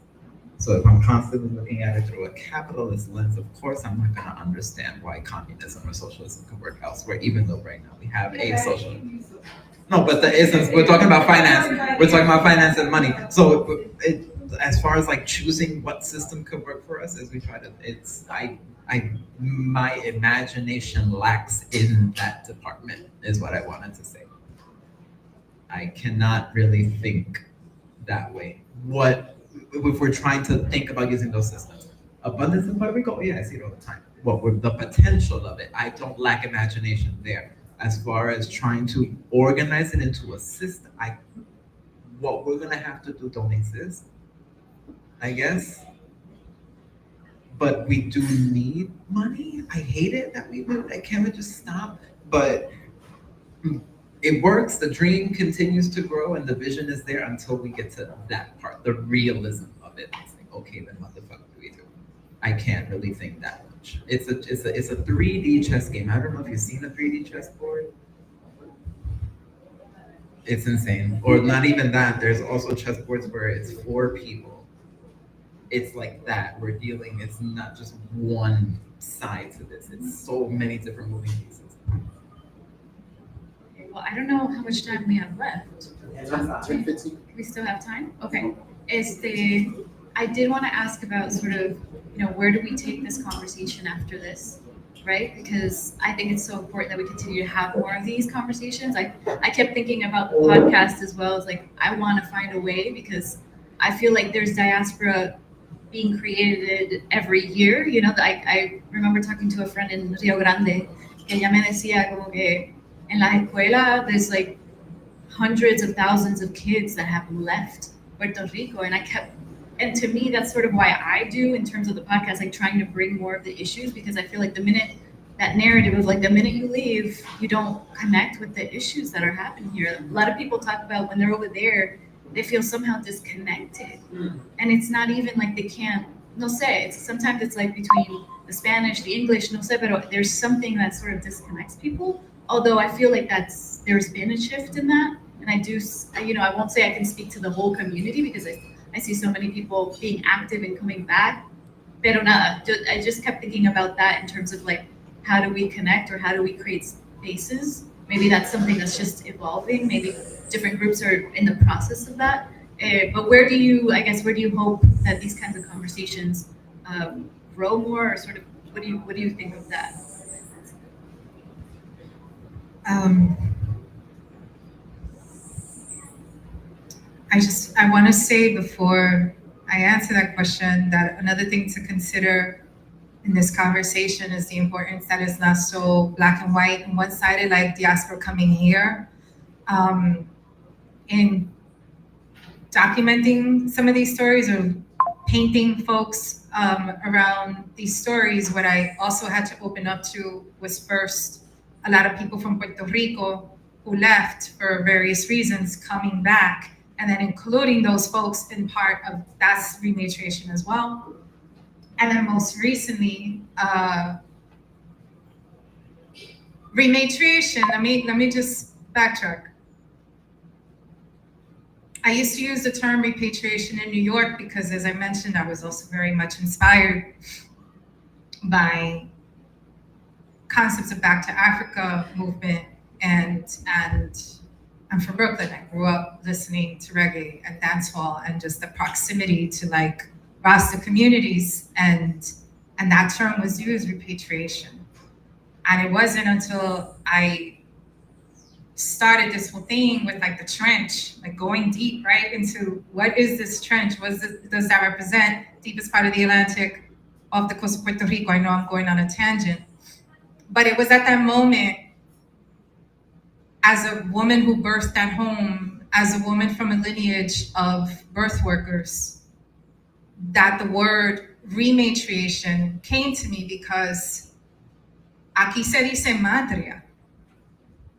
So if I'm constantly looking at it through a capitalist lens, of course I'm not going to understand why communism or socialism could work elsewhere, even though right now we have a socialism. No, but the isms, we're talking about finance. We're talking about finance and money. So as far as like choosing what system could work for us, as we try to, my imagination lacks in that department, is what I wanted to say. I cannot really think that way. What if we're trying to think about using those systems? Abundance in Puerto Rico, yeah, I see it all the time. What with the potential of it, I don't lack imagination there. As far as trying to organize it into a system, what we're gonna have to do don't exist, I guess. But we do need money. I hate it that we do. Can't we just stop? But it works. The dream continues to grow, and the vision is there until we get to that part, the realism of it. It's like, okay, then what the fuck do we do? I can't really think that much. It's a 3D chess game. I don't know if you've seen a 3D chess board. It's insane. Or not even that. There's also chess boards where it's 4 people. It's like that. We're dealing, it's not just one side to this. It's so many different moving pieces. Okay, well, I don't know how much time we have left. 10:15. We still have time? Okay. I did want to ask about sort of, where do we take this conversation after this, right? Because I think it's so important that we continue to have more of these conversations. I kept thinking about the podcast as well. It's like, I want to find a way, because I feel like there's diaspora being created every year. You know, I remember talking to a friend in Rio Grande, que ella me decía como que en la escuela there's like hundreds of thousands of kids that have left Puerto Rico, and to me that's sort of why I do in terms of the podcast, like trying to bring more of the issues, because I feel like the minute that narrative of like the minute you leave, you don't connect with the issues that are happening here. A lot of people talk about when they're over there, they feel somehow disconnected. And it's not even like they can't, no sé, sometimes it's like between the Spanish, the English, no sé, pero there's something that sort of disconnects people. Although I feel like there's been a shift in that. And I do, I won't say I can speak to the whole community because I see so many people being active and coming back. Pero nada, I just kept thinking about that in terms of like, how do we connect or how do we create spaces? Maybe that's something that's just evolving. Maybe different groups are in the process of that. But where do you hope that these kinds of conversations grow more, or sort of, what do you think of that? I want to say before I answer that question that another thing to consider in this conversation is the importance that it's not so black and white and one-sided, like diaspora coming here. In documenting some of these stories or painting folks around these stories, what I also had to open up to was first a lot of people from Puerto Rico who left for various reasons coming back, and then including those folks in part of that's rematriation as well. And then most recently, rematriation, let me just backtrack. I used to use the term repatriation in New York because, as I mentioned, I was also very much inspired by concepts of Back to Africa movement, and I'm from Brooklyn. I grew up listening to reggae and dancehall and just the proximity to like Rasta communities, and that term was used, repatriation. And it wasn't until I started this whole thing with like the trench, like going deep right into what is this trench? Does that represent? Deepest part of the Atlantic, off the coast of Puerto Rico. I know I'm going on a tangent, but it was at that moment, as a woman who birthed at home, as a woman from a lineage of birth workers, that the word rematriation came to me, because aquí se dice madria.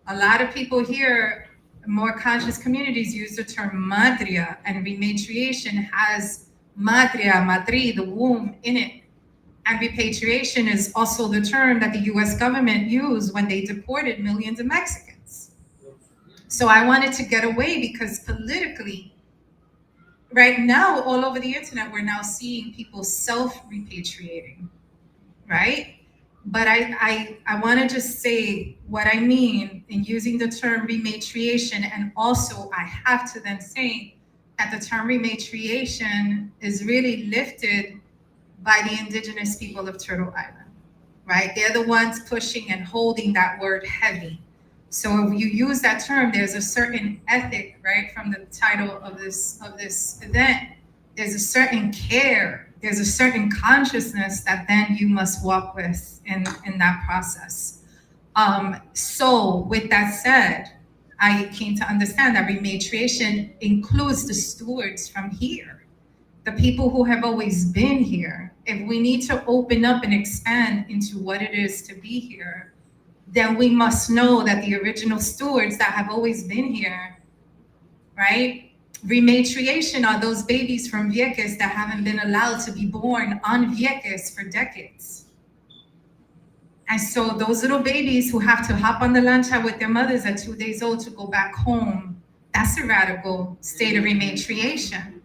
A lot of people here, more conscious communities, use the term madria, and rematriation has madria, madri, the womb, in it. And repatriation is also the term that the US government used when they deported millions of Mexicans. So I wanted to get away, because politically, right now, all over the internet, we're now seeing people self-repatriating, right? But I want to just say what I mean in using the term rematriation, and also I have to then say that the term rematriation is really lifted by the indigenous people of Turtle Island, right? They're the ones pushing and holding that word heavy. So if you use that term, there's a certain ethic, right, from the title of this event. There's a certain care, there's a certain consciousness that then you must walk with in that process. So with that said, I came to understand that rematriation includes the stewards from here, the people who have always been here. If we need to open up and expand into what it is to be here, then we must know that the original stewards that have always been here, right? Rematriation are those babies from Vieques that haven't been allowed to be born on Vieques for decades. And so those little babies who have to hop on the lancha with their mothers at 2 days old to go back home, that's a radical state of rematriation.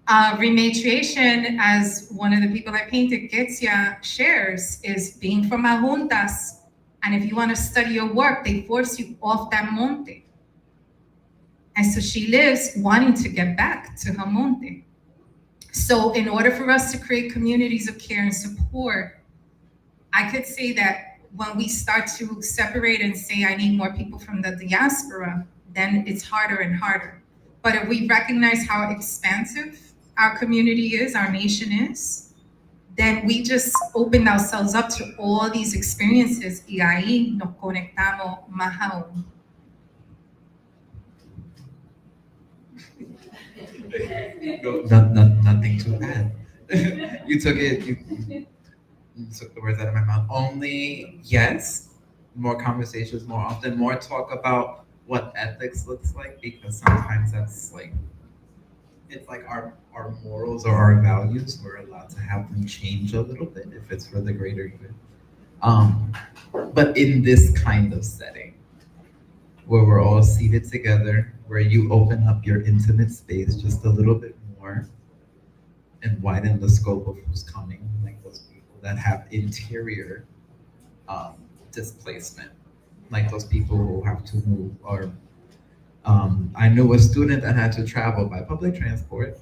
Rematriation, as one of the people I painted, Getsia, shares, is being from Ajuntas. And if you want to study your work, they force you off that monte. And so she lives wanting to get back to her monte. So in order for us to create communities of care and support, I could say that when we start to separate and say, I need more people from the diaspora, then it's harder and harder. But if we recognize how expansive our community is, our nation is, then we just opened ourselves up to all these experiences y ahí nos conectamos más aún. Nothing to add. You took the words out of my mouth. Only, yes, more conversations, more often, more talk about what ethics looks like, because sometimes that's like, it's like our morals or our values, we're allowed to have them change a little bit if it's for the greater good. But in this kind of setting, where we're all seated together, where you open up your intimate space just a little bit more and widen the scope of who's coming, like those people that have interior displacement, like those people who have to move, or I knew a student that had to travel by public transport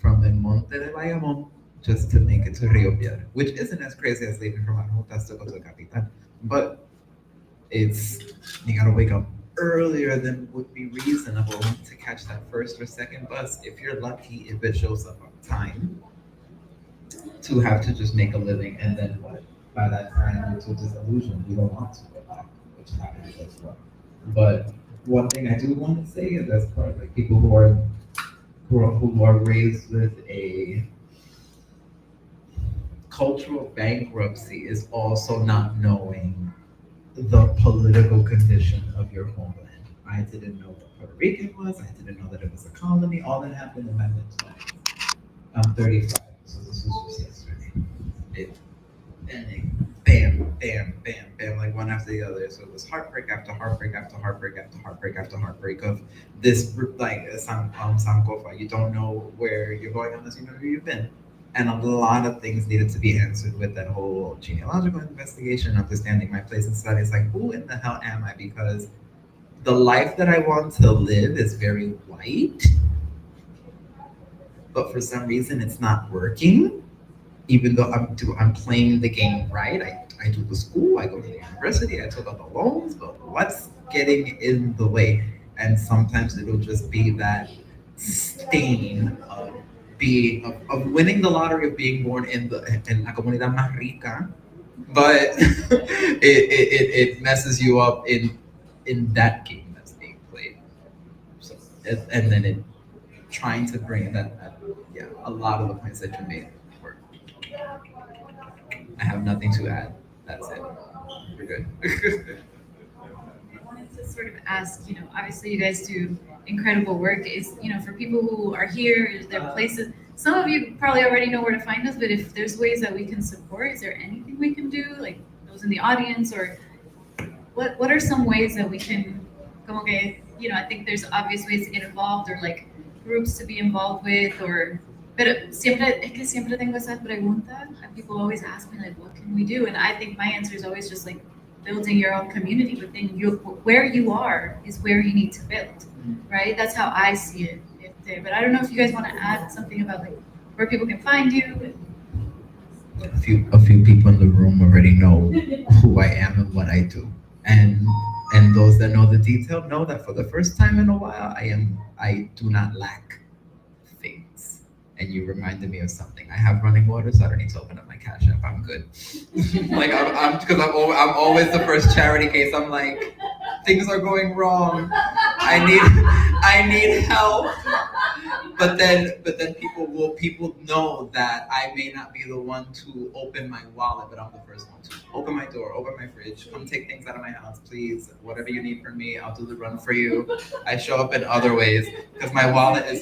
from El Monte de Bayamón just to make it to Rio Piedra, which isn't as crazy as leaving from Arautas to go to the capital, but it's, you gotta wake up earlier than would be reasonable to catch that first or second bus, if you're lucky, if it shows up on time, to have to just make a living. And then what? By that time, you're too disillusioned, you don't want to go back, which happens as well. But one thing I do want to say is, as part of like people who are raised with a cultural bankruptcy, is also not knowing the political condition of your homeland. I didn't know what Puerto Rican was. I didn't know that it was a colony. All that happened in my mid-20s. I'm 35, so this was just yesterday. Bam, bam, bam, bam, like one after the other. So it was heartbreak after heartbreak after heartbreak after heartbreak after heartbreak of this, like Sankofa. You don't know where you're going unless you know where you've been. And a lot of things needed to be answered with that whole genealogical investigation, understanding my place in society. It's like, who in the hell am I? Because the life that I want to live is very white, but for some reason it's not working. Even though I'm playing the game right, I do the school, I go to the university, I took out the loans, but what's getting in the way? And sometimes it'll just be that stain of winning the lottery, of being born in la comunidad más rica, but it messes you up in that game that's being played. So and then it trying to bring that yeah, a lot of the points that you made work. I have nothing to add. That's it. We're good. I wanted to sort of ask, obviously you guys do incredible work. Is, for people who are here, is there places, some of you probably already know where to find us, but if there's ways that we can support, is there anything we can do, like those in the audience, or what are some ways that we can, como que, I think there's obvious ways to get involved, or like groups to be involved with, or, pero siempre tengo esa pregunta, and people always ask me, like, what can we do? And I think my answer is always just like building your own community within you. Where you are is where you need to build, right? That's how I see it. But I don't know if you guys want to add something about like where people can find you. A few people in the room already know who I am and what I do, and those that know the detail know that for the first time in a while, I do not lack things. And you reminded me of something. I have running water, so I don't need to open up my Cash App. I'm good. Like I'm always the first charity case. I'm like, things are going wrong. I need help. But then people know that I may not be the one to open my wallet, but I'm the first one to open my door, open my fridge, come take things out of my house, please. Whatever you need from me, I'll do the run for you. I show up in other ways because my wallet is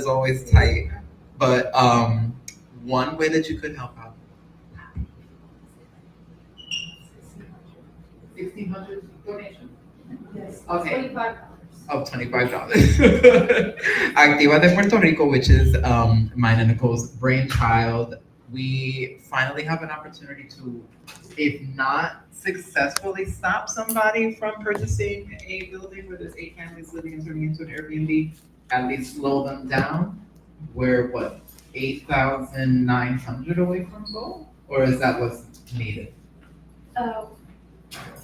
always tight. But one way that you could help out. 1,600 donation. Yes. Okay. $25. Oh, $25. Activa de Puerto Rico, which is mine and Nicole's brainchild. We finally have an opportunity to, if not successfully stop somebody from purchasing a building where there's 8 families living and turning into an Airbnb, at least slow them down. We're 8,900 away from goal? Or is that what's needed?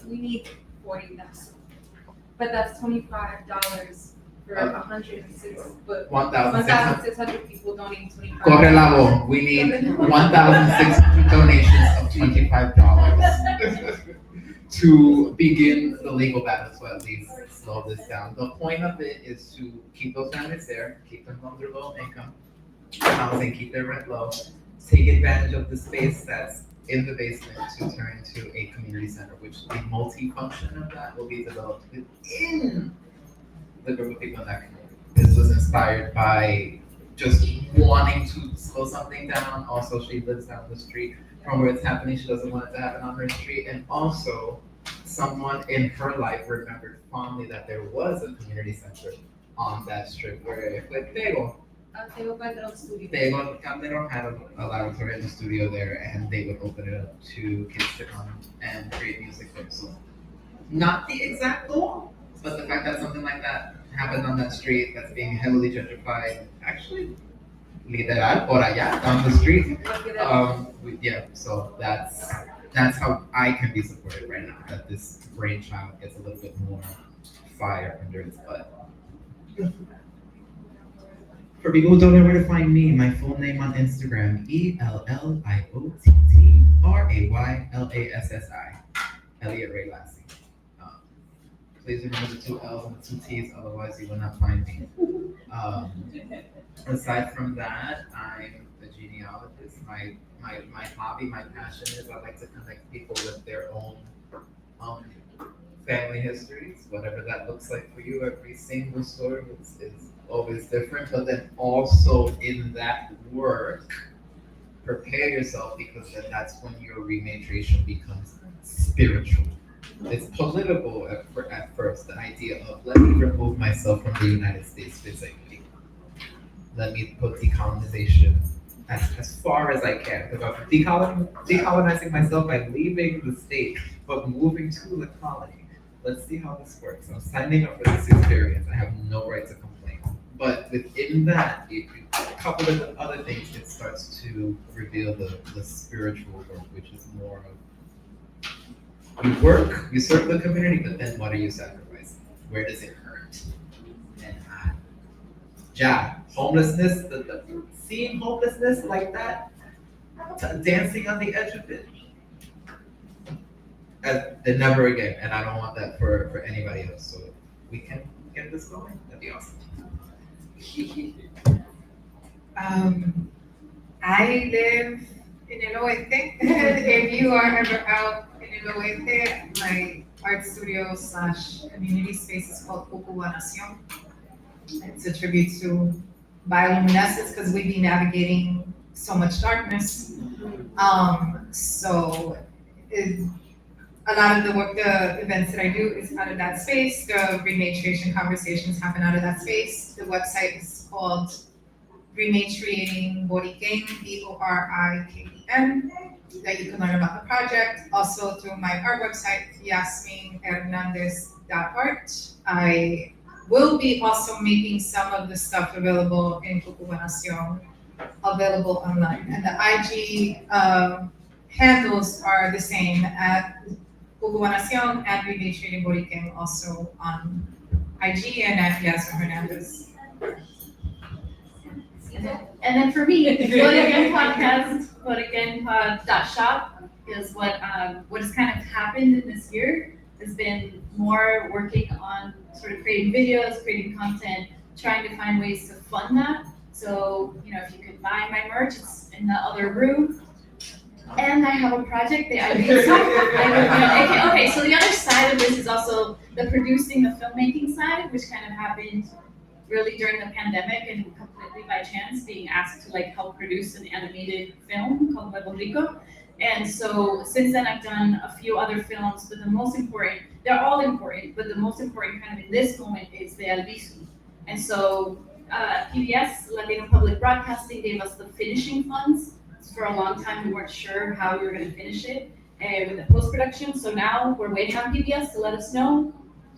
We need 40,000, but that's $25 for for 106, but 1,600. 1,600 people donating 25. Corre la voz. We need 1,600 donations of $25 to begin the legal battle, so at least slow this down. The point of it is to keep those families there, keep them under low income housing, keep their rent low, take advantage of the space that's in the basement to turn into a community center, which the multi-function of that will be developed within the group of people in that community. This was inspired by just wanting to slow something down. Also, she lives down the street from where it's happening. She doesn't want it to happen on her street. And also, someone in her life remembered fondly that there was a community center on that strip where Tego Calderon had a laboratory and a studio there, and they would open it up to kids to come and create music there. So, not the exact goal, but the fact that something like that happened on that street that's being heavily gentrified, actually, literal, por allá, down the street. Yeah, so that's how I can be supported right now, that this brainchild gets a little bit more fire under its butt. For people who don't know where to find me, my full name on Instagram, ELLIOTTRAYLASSI, Elliott Lassi. Please remember the 2 L's and the 2 T's, otherwise you will not find me. Aside from that, I'm a genealogist. My hobby, my passion is I like to connect people with their own family histories, whatever that looks like for you. Every single story is always different, but then also in that work, prepare yourself, because then that's when your rematriation becomes spiritual. It's political at first, the idea of let me remove myself from the United States physically. Let me put decolonization as far as I can, because I'm decolonizing myself by leaving the state, but moving to the colony. Let's see how this works. I'm signing up for this experience. I have no right to complain. But within that, coupled with other things, it starts to reveal the spiritual work, which is more of you work, you serve the community, but then what are you sacrificing? Where does it hurt? And homelessness, seeing homelessness like that, dancing on the edge of it, and never again. And I don't want that for anybody else. So if we can get this going, that'd be awesome. I live in El Oeste. If you are ever out in El Oeste, my art studio / community space is called Boricuas. It's a tribute to bioluminescence because we be navigating so much darkness. So a lot of the work, the events that I do is out of that space. The rematriation conversations happen out of that space. The website is called Rematriating Boriken, BORIKEN, that you can learn about the project. Also through my art website, yasminhernandez.art. I will be also making some of the stuff available in Boricuas, available online. And the IG handles are the same at Boricuas and Rematriating Boriken, also on IG and at Yasmin Hernandez. And then for me, Boriken Podcast, BorikenPod.shop is what has kind of happened in this year has been more working on sort of creating videos, creating content, trying to find ways to fund that. So, if you could buy my merch, it's in the other room. And I have a project that I okay, so the other side of this is also the producing, the filmmaking side, which kind of happened really during the pandemic and completely by chance, being asked to help produce an animated film called Libre Rico. And so since then I've done a few other films, but the most important, they're all important, but the most important kind of in this moment is the Albizu. And so PBS, Latino Public Broadcasting, gave us the finishing funds. For a long time we weren't sure how we were going to finish it with the post-production. So now we're waiting on PBS to let us know.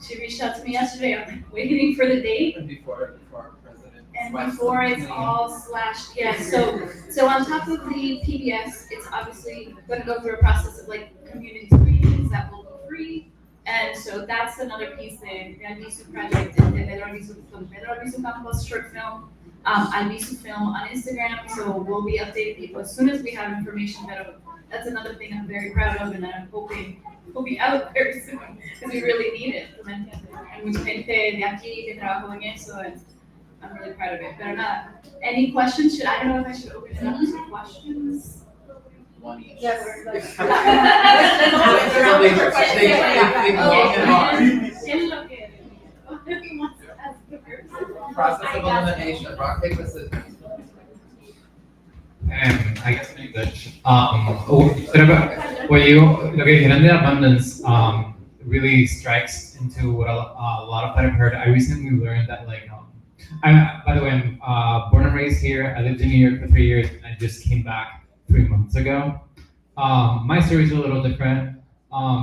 She reached out to me yesterday. I'm waiting for the date. And before our president. And before it's all slashed, yeah. So on top of the PBS, it's obviously going to go through a process of community screenings that will be free. And so that's another piece de Albizu project, the Pedro Albizu Campos short film, Albizu Film on Instagram. So we'll be updating people as soon as we have information. But that's another thing I'm very proud of, and I'm hoping will be out very soon because we really need it. ¿Me entiendes? Hay mucha gente de aquí que trabajó en eso, and I'm really proud of it. Pero nada, any questions? I don't know if I should open it up to questions. One each. Yes. Process of elimination, rock, paper, scissors. I guess in English. Lo que dijeron de abundance really strikes into what a lot of that I've heard. I recently learned that by the way, I'm born and raised here. I lived in New York for 3 years, and I just came back 3 months ago. My story is a little different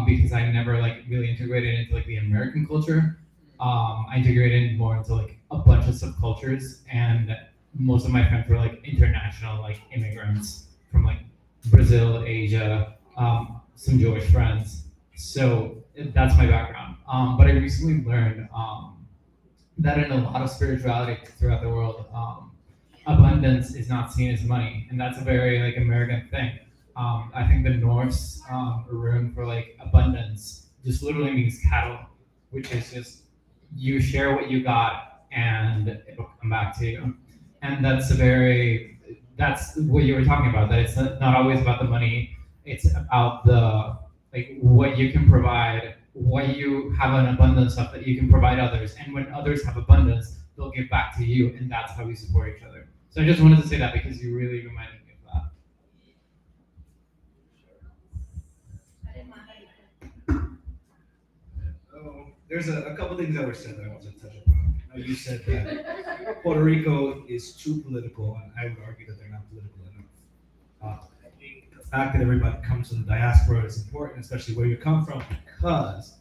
because I never really integrated into the American culture. I integrated more into a bunch of subcultures, and most of my friends were international immigrants from Brazil, Asia, some Jewish friends. So that's my background. But I recently learned that in a lot of spirituality throughout the world, abundance is not seen as money, and that's a very American thing. I think the Norse rune for abundance just literally means cattle, which is just you share what you got and it'll come back to you. And that's what you were talking about, that it's not always about the money, it's about the what you can provide, what you have an abundance of that you can provide others, and when others have abundance, they'll give back to you, and that's how we support each other. So I just wanted to say that because you really reminded me of that. There's a couple things that were said that I want to touch upon. You said that Puerto Rico is too political, and I would argue that they're not political enough. I think the fact that everybody comes from the diaspora is important, especially where you come from, because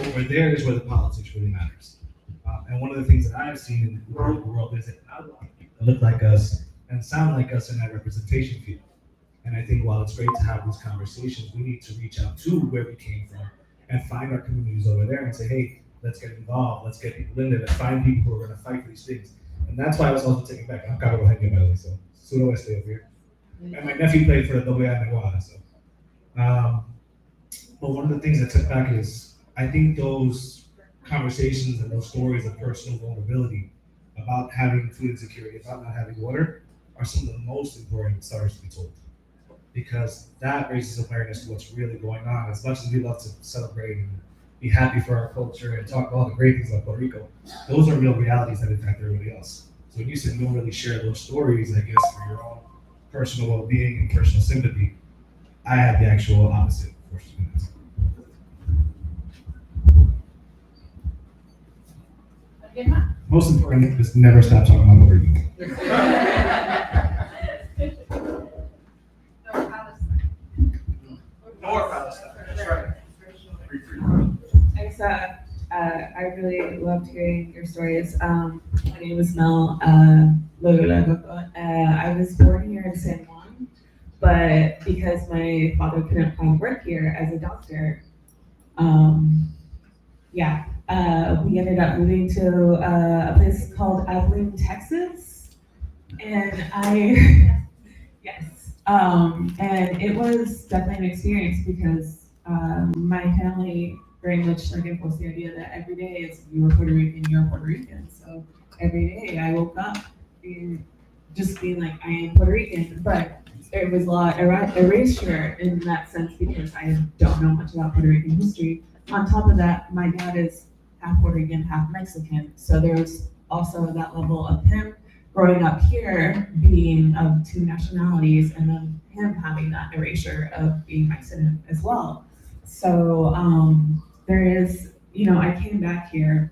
over there is where the politics really matters. And one of the things that I've seen in the political world is that not a lot of people that look like us and sound like us in that representation field. And I think while it's great to have these conversations, we need to reach out to where we came from and find our communities over there and say, hey, let's get involved, let's get people in there, let's find people who are going to fight for these things. And that's why I was also taken back. I'm Cabo Bohemia, by the way, so Sudo I stay over here. And my nephew played for the WA so. But one of the things I took back is, I think those conversations and those stories of personal vulnerability about having food insecurity, about not having water, are some of the most important stories to be told. Because that raises awareness to what's really going on. As much as we love to celebrate and be happy for our culture and talk about all the great things about Puerto Rico, those are real realities that impact everybody else. So when you said you don't really share those stories, I guess, for your own personal well-being and personal sympathy, I had the actual opposite. Most importantly, just never stop talking about Puerto Rico. More Palestine. That's right. I really loved hearing your stories. My name is Mel. I was born here in San Juan, but because my father couldn't find work here as a doctor, we ended up moving to a place called Abilene, Texas, and and it was definitely an experience because my family very much enforced the idea that every day is you were Puerto Rican, you're Puerto Rican. So every day I woke up being like, I am Puerto Rican, but there was a lot of erasure in that sense because I don't know much about Puerto Rican history. On top of that, my dad is half Puerto Rican, half Mexican. So there was also that level of him growing up here being of two nationalities and then him having that erasure of being Mexican as well. So there is, I came back here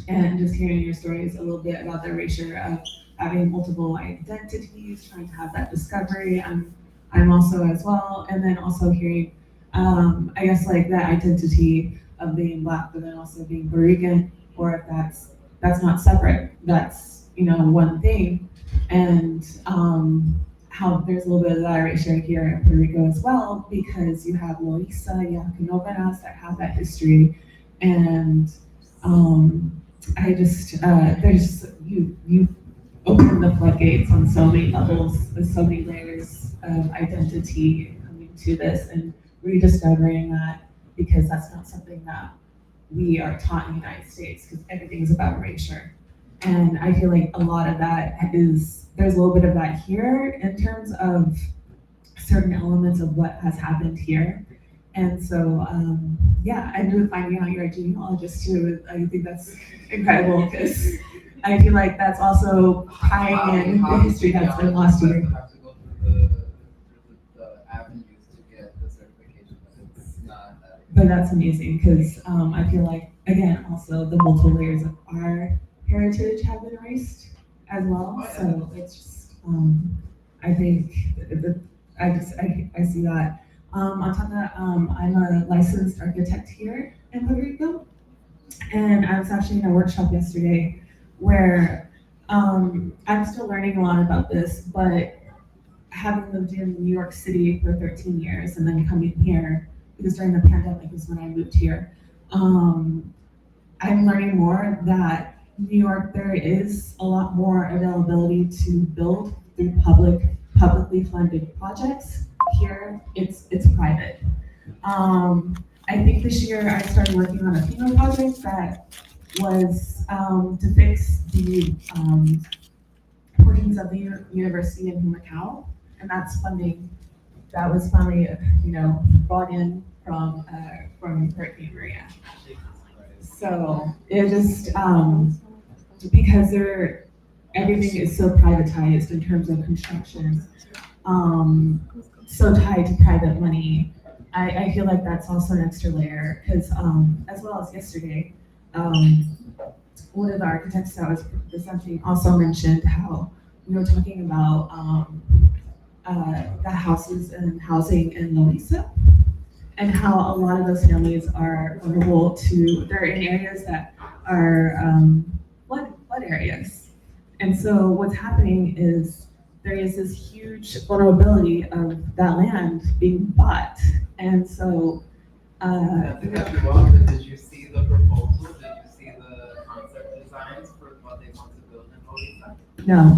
and just hearing your stories a little bit about the erasure of having multiple identities, trying to have that discovery. I'm also as well. And then also hearing, I guess that identity of being Black, but then also being Puerto Rican, or if that's not separate, that's, one thing. And how there's a little bit of that erasure here in Puerto Rico as well, because you have Loíza, you have Canóvanas that have that history, and I just there's you open the floodgates on so many levels, with so many layers of identity coming to this and rediscovering that, because that's not something that we are taught in the United States, because everything's about erasure. And I feel like a lot of that there's a little bit of that here in terms of certain elements of what has happened here. And so, yeah, and with finding out you're a genealogist too, I think that's incredible, because I feel like that's also tying in the history that's been lost here. Have to go through the avenues to get the certification, but it's not that. But that's amazing, because I feel like, again, also the multiple layers of our heritage have been erased as well. So it's just, I think I see that. On top of that, I'm a licensed architect here in Puerto Rico, and I was actually in a workshop yesterday where I'm still learning a lot about this, but having lived in New York City for 13 years and then coming here, because during the pandemic is when I moved here, I'm learning more that New York, there is a lot more availability to build through publicly funded projects. Here, it's private. I think this year I started working on a FEMA project that was to fix the portions of the university in Humacao, and that's funding that was finally, brought in from Hurricane Maria. So it just because everything is so privatized in terms of construction, so tied to private money. I feel like that's also an extra layer, because as well as yesterday, one of the architects that was presenting also mentioned how we were talking about the houses and housing in Loíza, and how a lot of those families are vulnerable they're in areas that are flood areas. And so what's happening is there is this huge vulnerability of that land being bought. And so, did you see the proposal? Did you see the concept designs for what they want to build in Loíza? no,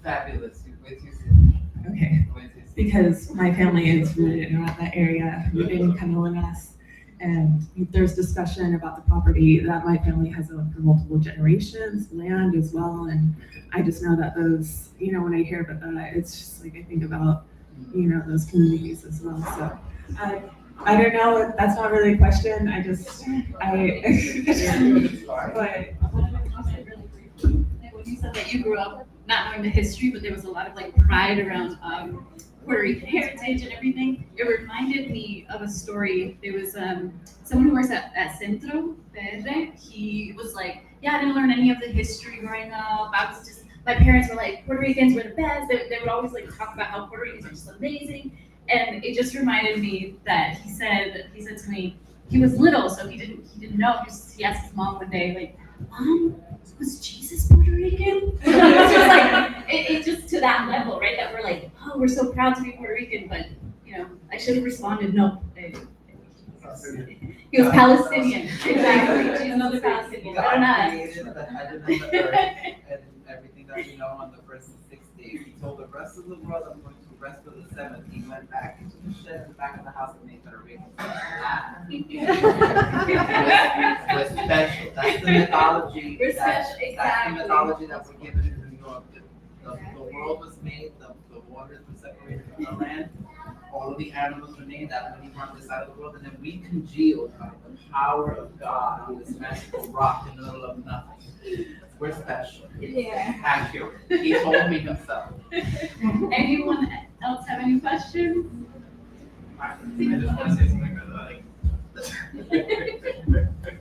Fabulous. Wait till you see. okay. Wait till you see. Because my family is rooted around that area, rooted in Canóvanas, and there's discussion about the property that my family has owned for multiple generations, land as well, and I just know that those, when I hear about that, it's just like I think about, those communities as well. So I don't know, that's not really a question, but When you said that you grew up not knowing the history, but there was a lot of pride around Puerto Rican heritage and everything, it reminded me of a story. There was someone who works at Centro, Perez. He was like, yeah, I didn't learn any of the history growing up. My parents were like, Puerto Ricans were the best. They would always talk about how Puerto Ricans are just amazing. And it just reminded me that he said to me, he was little, so he didn't know. He asked his mom one day, Mom, was Jesus Puerto Rican? So it's just it just to that level, right? That we're oh, we're so proud to be Puerto Rican, but I should have responded, no. He was Palestinian. Exactly. She's another Palestinian. I don't know. And everything that we know on the first and 6th day, he told the rest of the world, I'm going to rest of the 7th. He went back into the shed in the back of the house and made Puerto Rican. We're special. That's the mythology. We're special. Exactly. That's the mythology that we're given in New York. The world was made, the waters were separated from the land, all of the animals were named that when he were on this side of the world, and then we congealed by the power of God on this magical rock in the middle of nothing. We're special. Yeah. Accurate. He told me himself. Anyone else have any questions?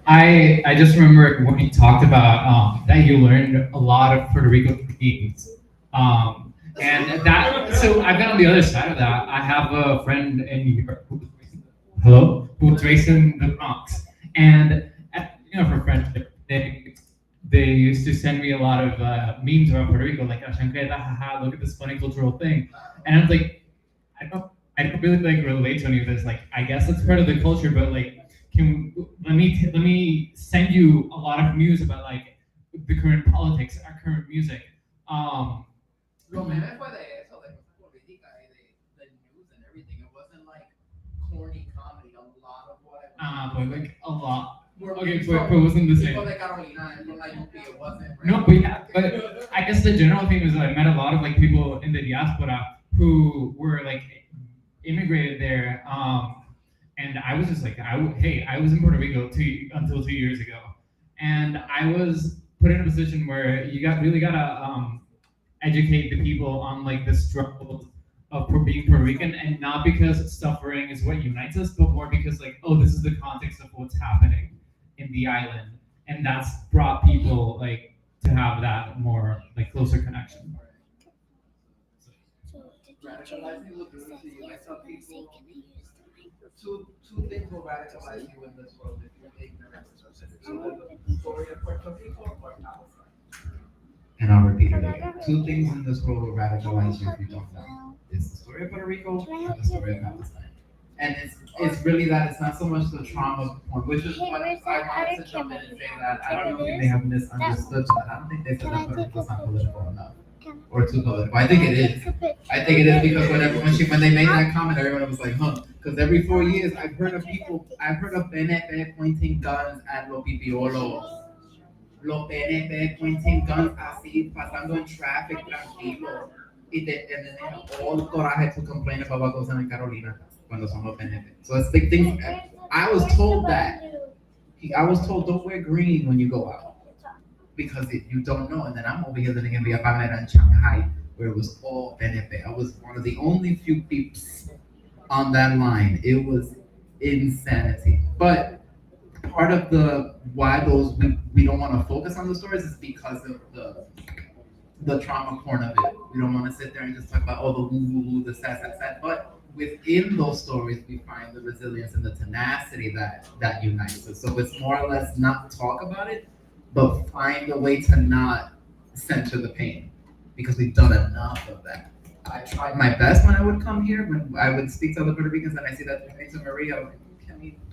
I just remember when you talked about that you learned a lot of Puerto Rico themes. And that, so I've been on the other side of that. I have a friend in New York who's raised in the Bronx. And, for friendship, they they used to send me a lot of memes about Puerto Rico, like chancleta, haha, look at this funny cultural thing, and I was like, I don't really like relate to any of this. Like, I guess it's part of the culture, but like, let me send you a lot of news about like the current politics, our current music. Lo memes fue de eso, de cosas políticas y de news and everything. It wasn't like corny comedy. A lot of what I But like a lot. were Okay, but it wasn't the same. people de Carolina and from like UP, it wasn't. Right? No, but yeah, but I guess the general thing is that I met a lot of like people in the diaspora who were like immigrated there, and I was just like, I was in Puerto Rico until 2 years ago, and I was put in a position where you really gotta educate the people on like the struggles of being Puerto Rican, and not because suffering is what unites us, but more because like, oh, this is the context of what's happening in the island, and that's brought people like to have that more like closer connection. Radicalizing will do to you. Like some people, two things will radicalize you in this world if you're ignorant. So the story of Puerto Rico or Palestine. And I'll repeat it again. Two things in this world will radicalize you if you don't know. It's the story of Puerto Rico and the story of Palestine. And it's really that. It's not so much the trauma point, which is what I wanted to jump in and say that I don't think they have misunderstood that. I don't think they said that Puerto Rico's not political enough or too political. I think it is. I think it is because when they made that comment, everyone was like, huh? Because every 4 years, I've heard of PNP pointing guns at los pipiolos. Los PNP pointing guns así, pasando en traffic tranquilo. And then they have all the coraje to complain about what goes on in Carolina cuando son los PNP. So it's big things. I was told don't wear green when you go out because you don't know. And then I'm over here living in Villa Palmera in Shanghai where it was all PNP. I was one of the only few peeps on that line. It was insanity. But part of why we don't want to focus on the stories is because of the trauma corn of it. We don't want to sit there and just talk about the woo, the sad. But within those stories, we find the resilience and the tenacity that unites us. So it's more or less not talk about it, but find a way to not center the pain because we've done enough of that. I tried my best when I would come here, when I would speak to other Puerto Ricans and I see that they're to Maria, I'm like,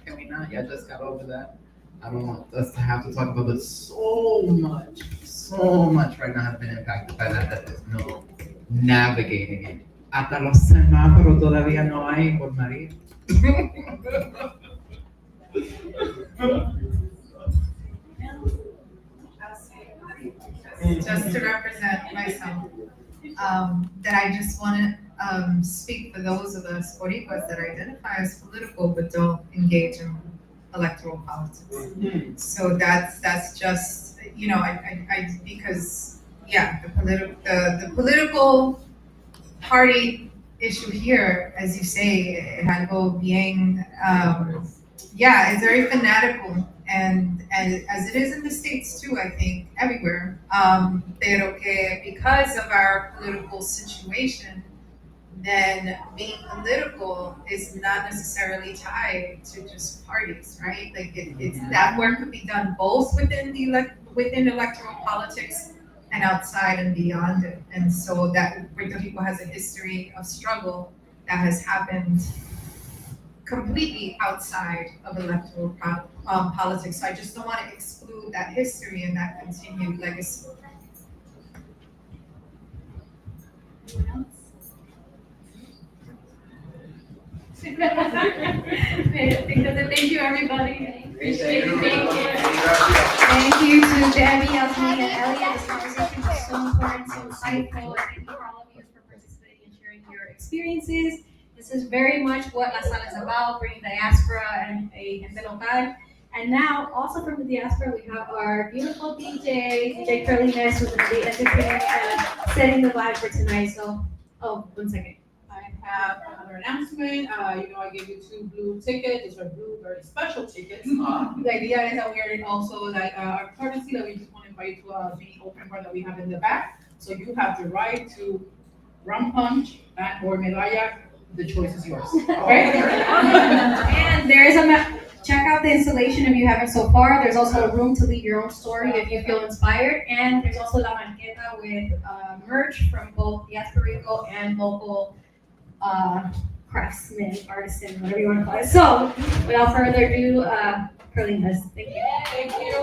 can we not? Yeah, just got over that. I don't want us to have to talk about it so much right now has been impacted by that there's no navigating it. Hasta los semáforos todavía no hay por María. Just to represent myself, that I just want to speak for those of us Boricuas that identify as political but don't engage in electoral politics. Mm-hmm. So that's just, I because the political party issue here, as you say, algo bien, it's very fanatical. And as it is in the States too, I think, everywhere, pero que because of our political situation, then being political is not necessarily tied to just parties, right? Like it's that work could be done both within within electoral politics and outside and beyond it. And so that Puerto Rico has a history of struggle that has happened completely outside of electoral politics. So I just don't want to exclude that history and that continued legacy. Thank you, everybody. Appreciate it. Thank you to Debbie, Yasmin, and Elliott. This conversation was so important, so insightful. Thank you for all of you for participating and sharing your experiences. This is very much what La Sala is about, bringing diaspora and a gente local. And now, also from the diaspora, we have our beautiful DJ Carolines, who's going to be entertaining and setting the vibe for tonight. So, 1 second. I have another announcement. I gave you 2 blue tickets. These are blue, very special tickets. The idea is that we are also our courtesy that we just want to invite you to the open bar that we have in the back. So you have the right to rum punch or medalla. The choice is yours. Okay? And there is check out the installation if you haven't so far. There's also a room to leave your own story if you feel inspired. And there's also La Marqueta with merch from both Diaspo Rico and local craftsmen, artisan, whatever you want to call it. So, without further ado, Carolinas, thank you. Thank you.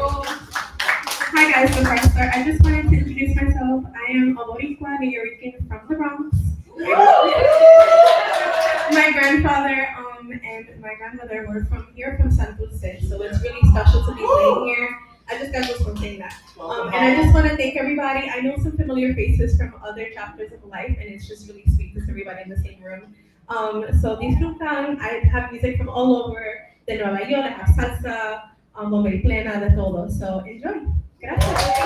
Hi guys, before I start, I just wanted to introduce myself. I am a Boricua, New Yorican from the Bronx. My grandfather and my grandmother were from Santurce, so it's really special to be playing here. I just got this from saying that. And I just want to thank everybody. I know some familiar faces from other chapters of life, and it's just really sweet to see everybody in the same room. So disfrutan. I have music from all over de Nueva York. I have salsa, bomba y plena, de todo. So enjoy. Gracias.